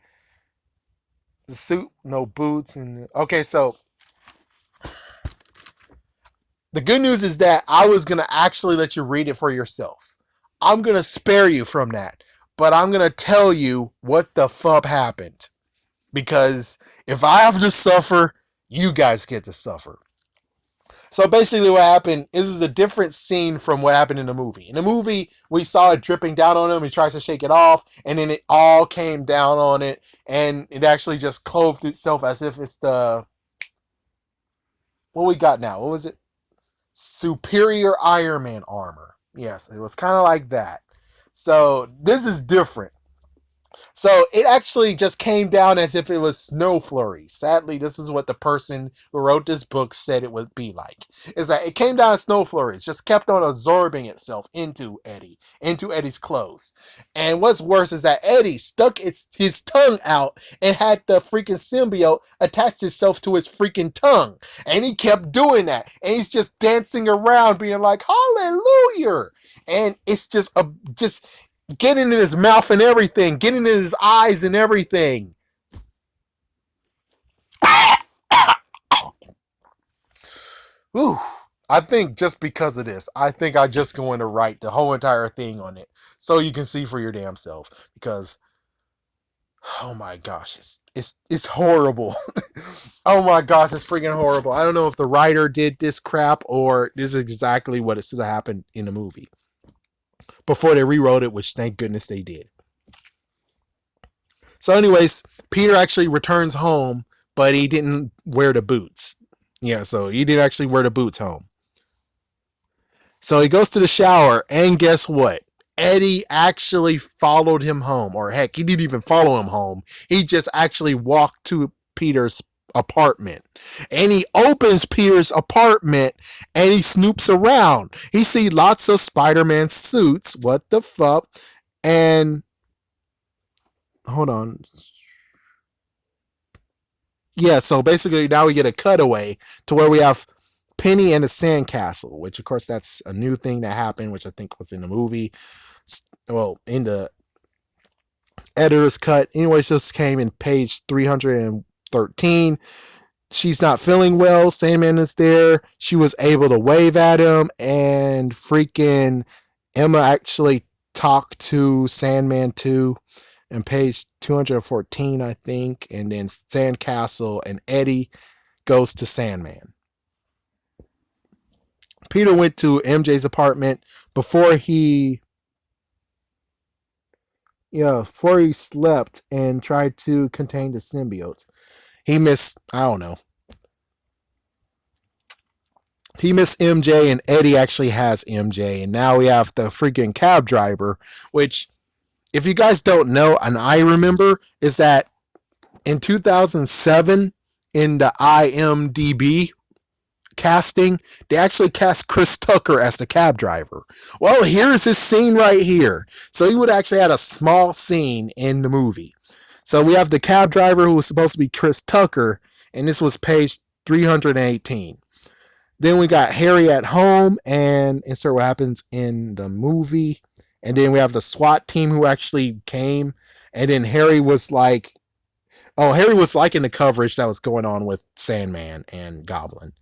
The suit, no boots, and okay, so the good news is that I was gonna actually let you read it for yourself. I'm gonna spare you from that, but I'm gonna tell you what the fuck happened because if I have to suffer, you guys get to suffer. So basically, what happened is a different scene from what happened in the movie. In the movie, we saw it dripping down on him. He tries to shake it off, and then it all came down on it, and it actually just clothed itself as if it's the what we got now. What was it? Superior Iron Man armor. Yes, it was kind of like that. So this is different. So it actually just came down as if it was snow flurries. Sadly, this is what the person who wrote this book said it would be like. Is that it came down as snow flurries, just kept on absorbing itself into Eddie, into Eddie's clothes. And what's worse is that Eddie stuck his tongue out and had the freaking symbiote attached itself to his freaking tongue. And he kept doing that. And he's just dancing around being like, hallelujah. And it's just getting in his mouth and everything, getting in his eyes and everything. Ooh, I think just because of this, I think I'm just going to write the whole entire thing on it so you can see for your damn self. Because oh my gosh, it's horrible. Oh my gosh, it's freaking horrible. I don't know if the writer did this crap or this is exactly what it should have happened in the movie before they rewrote it, which thank goodness they did. So, anyways, Peter actually returns home, but he didn't wear the boots. Yeah, so he didn't actually wear the boots home. So he goes to the shower, and guess what? Eddie actually followed him home, or heck, he didn't even follow him home. He just actually walked to Peter's apartment. And he opens Peter's apartment and he snoops around. He sees lots of Spider-Man suits. What the fuck? And hold on. Yeah, so basically now we get a cutaway to where we have Penny and the Sandcastle, which of course that's a new thing that happened, which I think was in the movie. Well, in the editor's cut. Anyways, this came in page 313. She's not feeling well. Sandman is there. She was able to wave at him, and freaking Emma actually talked to Sandman too. And page 214, I think. And then Sandcastle and Eddie goes to Sandman. Peter went to MJ's apartment before he before he slept and tried to contain the symbiote. He missed, I don't know. He missed MJ and Eddie actually has MJ. And now we have the freaking cab driver, which, if you guys don't know, and I remember, is that in 2007, in the IMDb casting, they actually cast Chris Tucker as the cab driver. Well, here's his scene right here. So he would actually had a small scene in the movie. So we have the cab driver who was supposed to be Chris Tucker, and this was page 318. Then we got Harry at home, and insert what happens in the movie. And then we have the SWAT team who actually came, and then Harry was like, Harry was liking the coverage that was going on with Sandman and Goblin.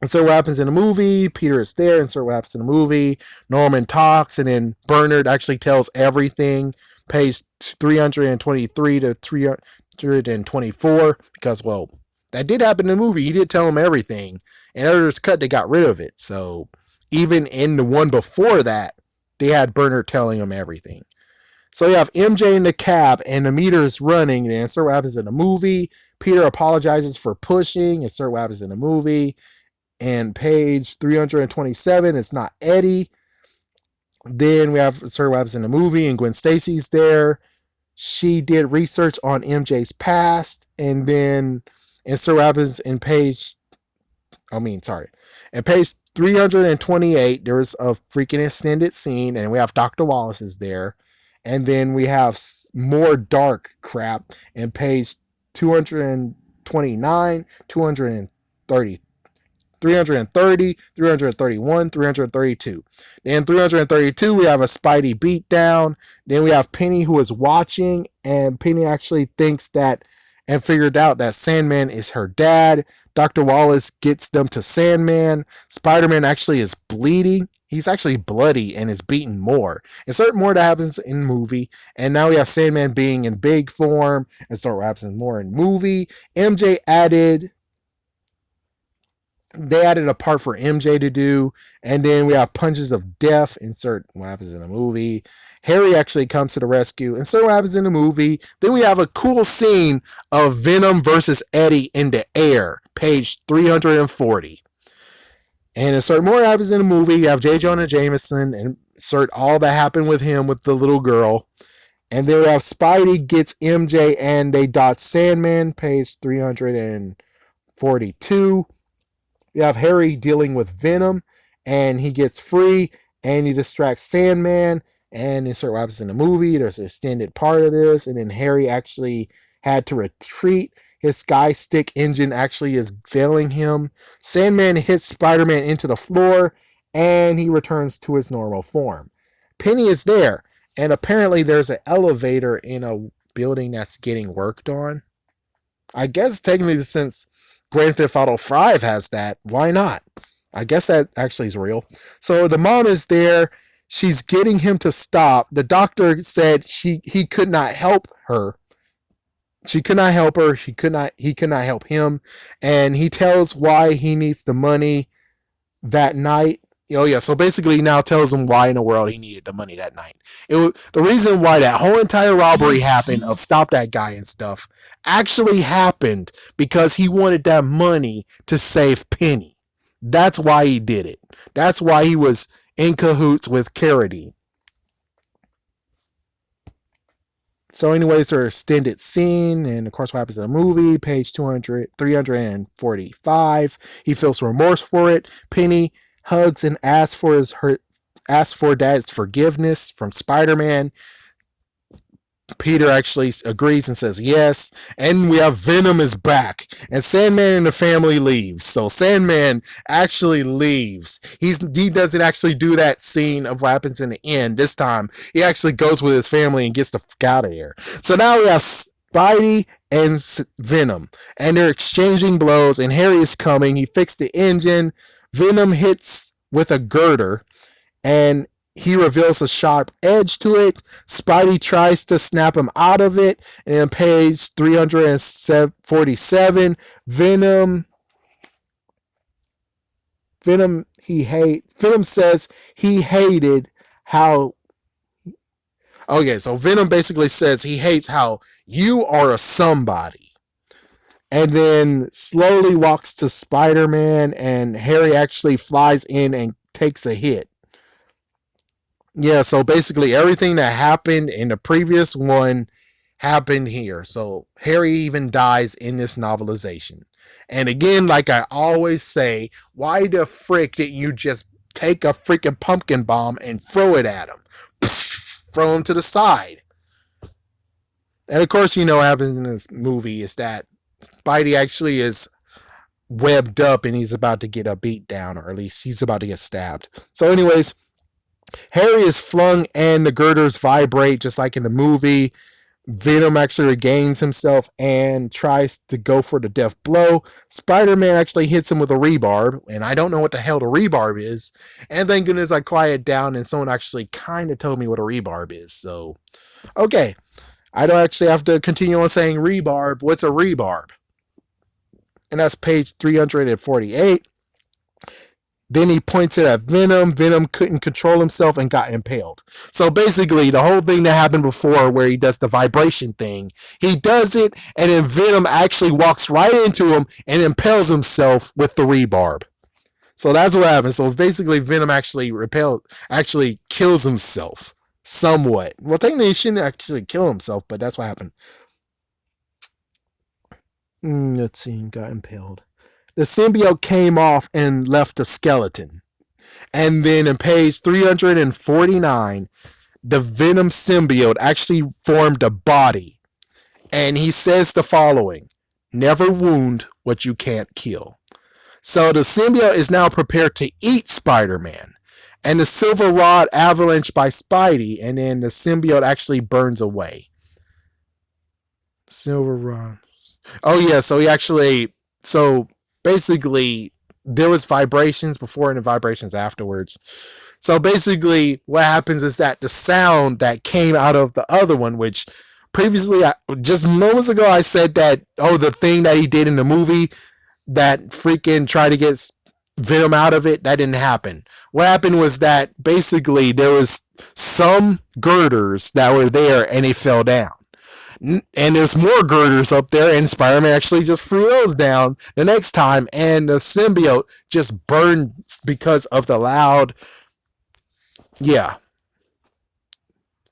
And so what happens in the movie, Peter is there, and so what happens in the movie, Norman talks, and then Bernard actually tells everything, page 323 to 324, because, well, that did happen in the movie. He did tell him everything. And editor's cut, they got rid of it. So even in the one before that, they had Bernard telling him everything. So you have MJ in the cab, and the meter is running, and insert what happens in the movie. Peter apologizes for pushing, insert what happens in the movie. And page 327, it's not Eddie. Then we have Sir Webb's in the movie, and Gwen Stacy's there. She did research on MJ's past, and then Sir Webb's in page. And page 328, there's a freaking extended scene, and we have Dr. Wallace is there. And then we have more dark crap in page 229, 230, 330, 331, 332. Then 332, we have a Spidey beatdown. Then we have Penny who is watching, and Penny actually thinks that and figured out that Sandman is her dad. Dr. Wallace gets them to Sandman. Spider-Man actually is bleeding. He's actually bloody and is beaten more. Insert more that happens in movie. And now we have Sandman being in big form. Insert what happens more in movie. MJ added they added a part for MJ to do, and then we have Punches of Death. Insert what happens in the movie. Harry actually comes to the rescue. Insert what happens in the movie. Then we have a cool scene of Venom versus Eddie in the air, page 340. And insert more happens in the movie. You have J. Jonah Jameson, and insert all that happened with him with the little girl. And then we have Spidey gets MJ and they dodge Sandman, page 342. You have Harry dealing with Venom, and he gets free, and he distracts Sandman, and insert what happens in the movie. There's an extended part of this, and then Harry actually had to retreat. His sky stick engine actually is failing him. Sandman hits Spider-Man into the floor, and he returns to his normal form. Penny is there, and apparently there's an elevator in a building that's getting worked on. I guess technically since Grand Theft Auto 5 has that, why not? I guess that actually is real. So the mom is there. She's getting him to stop. The doctor said he could not help her. She could not help her. He could not help him. And he tells why he needs the money that night. Oh yeah, so basically now tells him why in the world he needed the money that night. It was the reason why that whole entire robbery happened of stop that guy and stuff actually happened because he wanted that money to save Penny. That's why he did it. That's why he was in cahoots with Carradine. So anyways, their extended scene, and of course what happens in the movie, page 345. He feels remorse for it. Penny hugs and asks for dad's forgiveness from Spider-Man. Peter actually agrees and says yes. And we have Venom is back. And Sandman and the family leaves. So Sandman actually leaves. He doesn't actually do that scene of what happens in the end. This time, he actually goes with his family and gets the fuck out of there. So now we have Spidey and Venom. And they're exchanging blows. And Harry is coming. He fixed the engine. Venom hits with a girder. And he reveals a sharp edge to it. Spidey tries to snap him out of it. And on page 347, Venom says he hated how. Okay, so Venom basically says he hates how you are a somebody. And then slowly walks to Spider-Man, and Harry actually flies in and takes a hit. Yeah, so basically everything that happened in the previous one happened here. So Harry even dies in this novelization. And again, like I always say, why the frick didn't you just take a freaking pumpkin bomb and throw it at him? Throw him to the side. And of course, you know what happens in this movie is that Spidey actually is webbed up and he's about to get a beat down, or at least he's about to get stabbed. So anyways, Harry is flung and the girders vibrate just like in the movie. Venom actually regains himself and tries to go for the death blow. Spider-Man actually hits him with a rebarb, and I don't know what the hell the rebarb is. And thank goodness I quieted down and someone actually kind of told me what a rebarb is. So, okay. I don't actually have to continue on saying rebarb. What's a rebarb? And that's page 348. Then he points it at Venom. Venom couldn't control himself and got impaled. So basically, the whole thing that happened before where he does the vibration thing, he does it, and then Venom actually walks right into him and impales himself with the rebarb. So that's what happens. So basically, Venom actually kills himself somewhat. Well, technically, he shouldn't actually kill himself, but that's what happened. Let's see, he got impaled. The symbiote came off and left a skeleton. And then in page 349, the Venom symbiote actually formed a body. And he says the following: never wound what you can't kill. So the symbiote is now prepared to eat Spider-Man. And the silver rod avalanche by Spidey, and then the symbiote actually burns away. Silver rod. Oh yeah, so basically there was vibrations before and the vibrations afterwards. So basically what happens is that the sound that came out of the other one, which previously, just moments ago, I said that, oh, the thing that he did in the movie that freaking tried to get Venom out of it, that didn't happen. What happened was that basically there was some girders that were there and they fell down. And there's more girders up there, and Spider-Man actually just threw those down the next time, and the symbiote just burned because of the loud, yeah,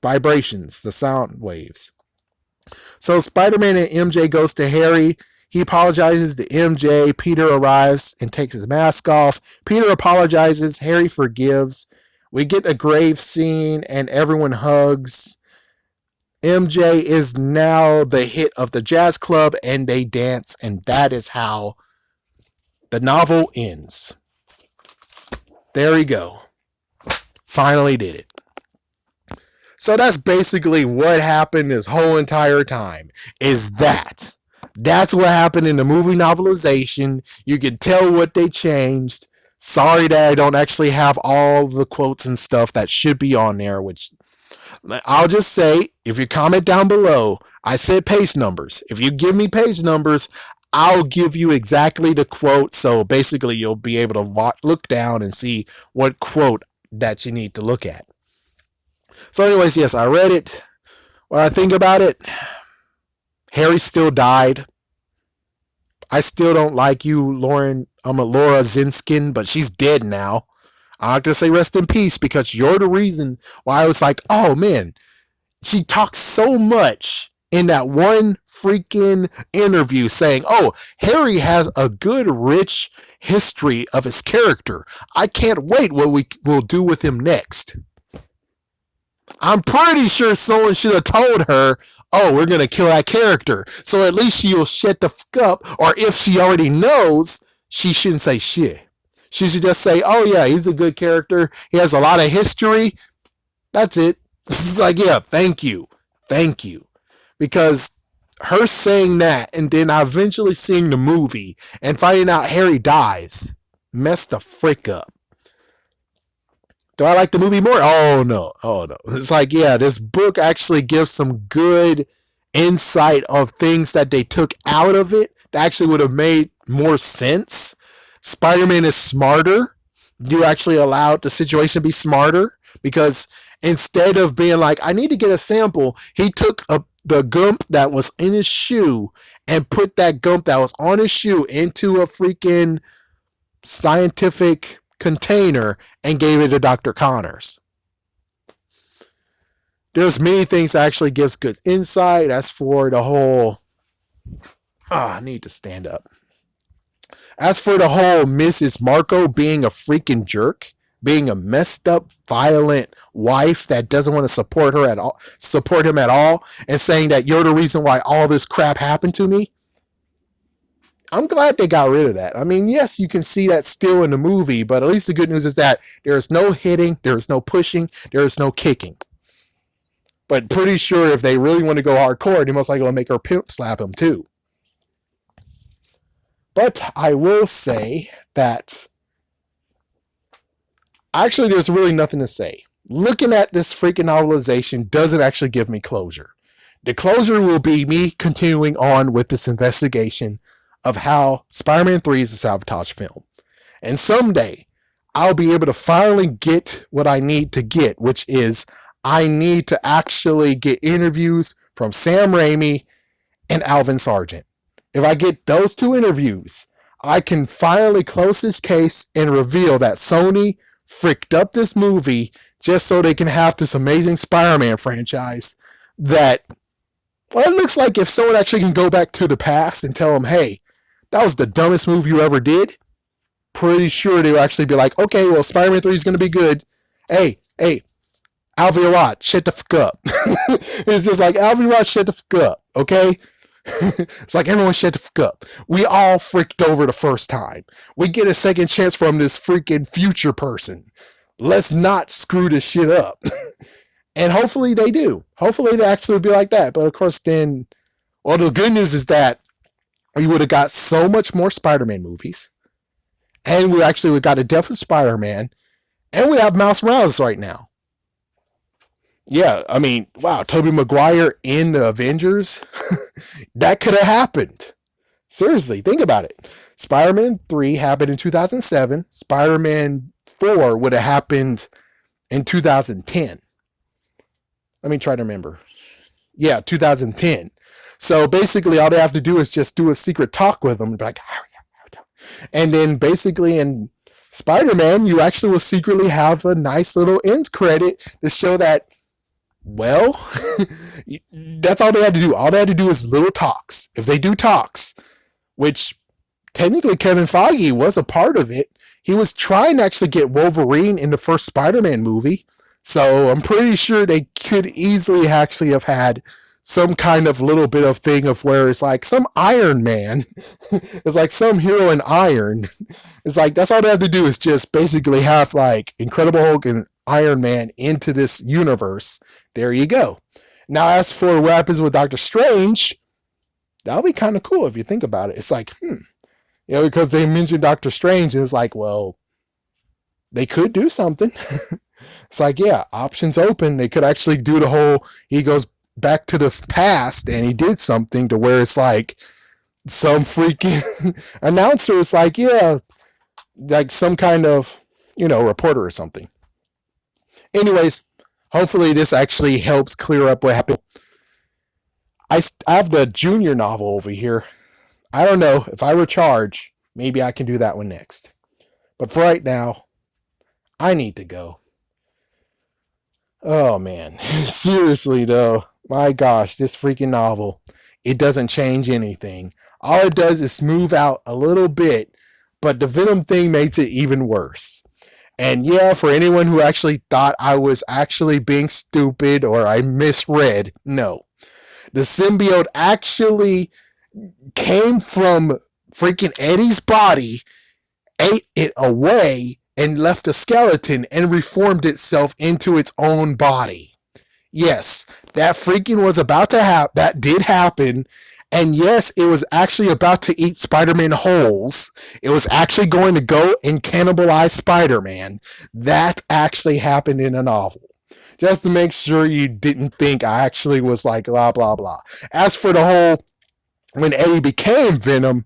vibrations, the sound waves. So Spider-Man and MJ goes to Harry. He apologizes to MJ. Peter arrives and takes his mask off. Peter apologizes. Harry forgives. We get a grave scene and everyone hugs. MJ is now the hit of the jazz club and they dance, and that is how the novel ends. There we go. Finally did it. So that's basically what happened this whole entire time. That's what happened in the movie novelization. You can tell what they changed. Sorry that I don't actually have all the quotes and stuff that should be on there, which I'll just say, if you comment down below, I said page numbers. If you give me page numbers, I'll give you exactly the quote. So basically, you'll be able to look down and see what quote that you need to look at. So anyways, yes, I read it. What I think about it, Harry still died. I still don't like you, Laura Zinskin, but she's dead now. I'm not going to say rest in peace because you're the reason why I was like, oh man, she talks so much in that one freaking interview saying, oh, Harry has a good, rich history of his character. I can't wait what we will do with him next. I'm pretty sure someone should have told her, oh, we're going to kill that character. So at least she'll shut the fuck up. Or if she already knows, she shouldn't say shit. She should just say, oh yeah, he's a good character. He has a lot of history. That's it. It's like, yeah, thank you. Thank you. Because her saying that and then eventually seeing the movie and finding out Harry dies messed the frick up. Do I like the movie more? Oh no. It's like, yeah, this book actually gives some good insight of things that they took out of it that actually would have made more sense. Spider-Man is smarter. You actually allowed the situation to be smarter because instead of being like, I need to get a sample, he took the gump that was in his shoe and put that gump that was on his shoe into a freaking scientific container and gave it to Dr. Connors. There's many things that actually gives good insight. As for the whole, I need to stand up. As for the whole Mrs. Marco being a freaking jerk, being a messed up, violent wife that doesn't want to support him at all, and saying that you're the reason why all this crap happened to me, I'm glad they got rid of that. I mean, yes, you can see that still in the movie, but at least the good news is that there's no hitting, there's no pushing, there's no kicking. But pretty sure if they really want to go hardcore, they most likely make her pimp slap him too. But I will say that actually there's really nothing to say. Looking at this freaking novelization doesn't actually give me closure. The closure will be me continuing on with this investigation of how Spider-Man 3 is a sabotage film. And someday, I'll be able to finally get what I need to get, which is I need to actually get interviews from Sam Raimi and Alvin Sargent. If I get those two interviews, I can finally close this case and reveal that Sony fricked up this movie just so they can have this amazing Spider-Man franchise that, well, it looks like if someone actually can go back to the past and tell them, hey, that was the dumbest move you ever did, pretty sure they'll actually be like, okay, well, Spider-Man 3 is going to be good. Hey, Alvin Rod, shut the fuck up. It's just like, Alvin Rod, shut the fuck up, okay? It's like, everyone shut the fuck up. We all freaked over the first time. We get a second chance from this freaking future person. Let's not screw this shit up. And hopefully they do. Hopefully they actually be like that. But of course, then, well, the good news is that we would have got so much more Spider-Man movies. And we actually would have got a Death of Spider-Man. And we have Miles Morales right now. Yeah, I mean, wow, Tobey Maguire in the Avengers? That could have happened. Seriously, think about it. Spider-Man 3 happened in 2007. Spider-Man 4 would have happened in 2010. Let me try to remember. Yeah, 2010. So basically, all they have to do is just do a secret talk with them and be like, and then basically in Spider-Man, you actually will secretly have a nice little ends credit to show that, well, that's all they had to do. All they had to do is little talks. If they do talks, which technically Kevin Feige was a part of it, he was trying to actually get Wolverine in the first Spider-Man movie. So I'm pretty sure they could easily actually have had some kind of little bit of thing of where it's like some Iron Man. It's like some hero in Iron. It's like, that's all they have to do is just basically have like Incredible Hulk and Iron Man into this universe. There you go. Now, as for what happens with Doctor Strange, that'll be kind of cool if you think about it. It's like, because they mentioned Doctor Strange, and it's like, well, they could do something. It's like, yeah, options open. They could actually do the whole, he goes back to the past and he did something to where it's like some freaking announcer is like, yeah, like some kind of, reporter or something. Anyways, hopefully this actually helps clear up what happened. I have the junior novel over here. I don't know. If I recharge, maybe I can do that one next. But for right now, I need to go. Oh, man. Seriously, though. My gosh, this freaking novel. It doesn't change anything. All it does is smooth out a little bit, but the Venom thing makes it even worse. And yeah, for anyone who actually thought I was actually being stupid or I misread, no. The symbiote actually came from freaking Eddie's body, ate it away, and left a skeleton and reformed itself into its own body. Yes, that freaking was about to happen. That did happen. And yes, it was actually about to eat Spider-Man wholes. It was actually going to go and cannibalize Spider-Man. That actually happened in a novel. Just to make sure you didn't think I actually was like blah, blah, blah. As for the whole, when Eddie became Venom,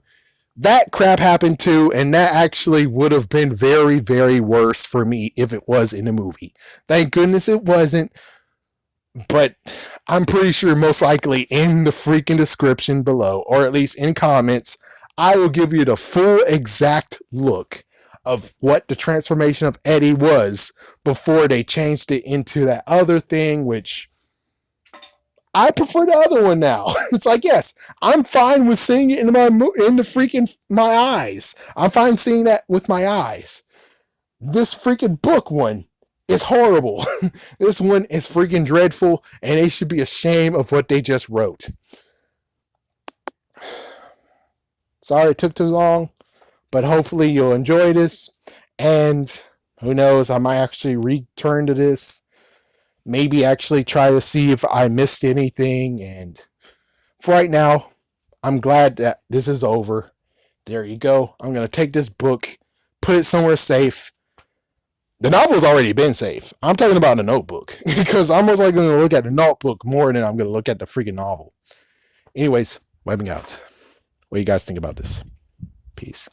that crap happened too, and that actually would have been very, very worse for me if it was in the movie. Thank goodness it wasn't. But I'm pretty sure most likely in the freaking description below, or at least in comments, I will give you the full exact look of what the transformation of Eddie was before they changed it into that other thing, which I prefer the other one now. It's like, yes, I'm fine with seeing it in my eyes. I'm fine seeing that with my eyes. This freaking book one is horrible. This one is freaking dreadful, and they should be ashamed of what they just wrote. Sorry it took too long, but hopefully you'll enjoy this, and who knows, I might actually return to this, maybe actually try to see if I missed anything, and for right now, I'm glad that this is over. There you go. I'm going to take this book, put it somewhere safe. The novel's already been safe. I'm talking about the notebook, because I'm most likely going to look at the notebook more than I'm going to look at the freaking novel. Anyways, webbing out. What do you guys think about this? Peace.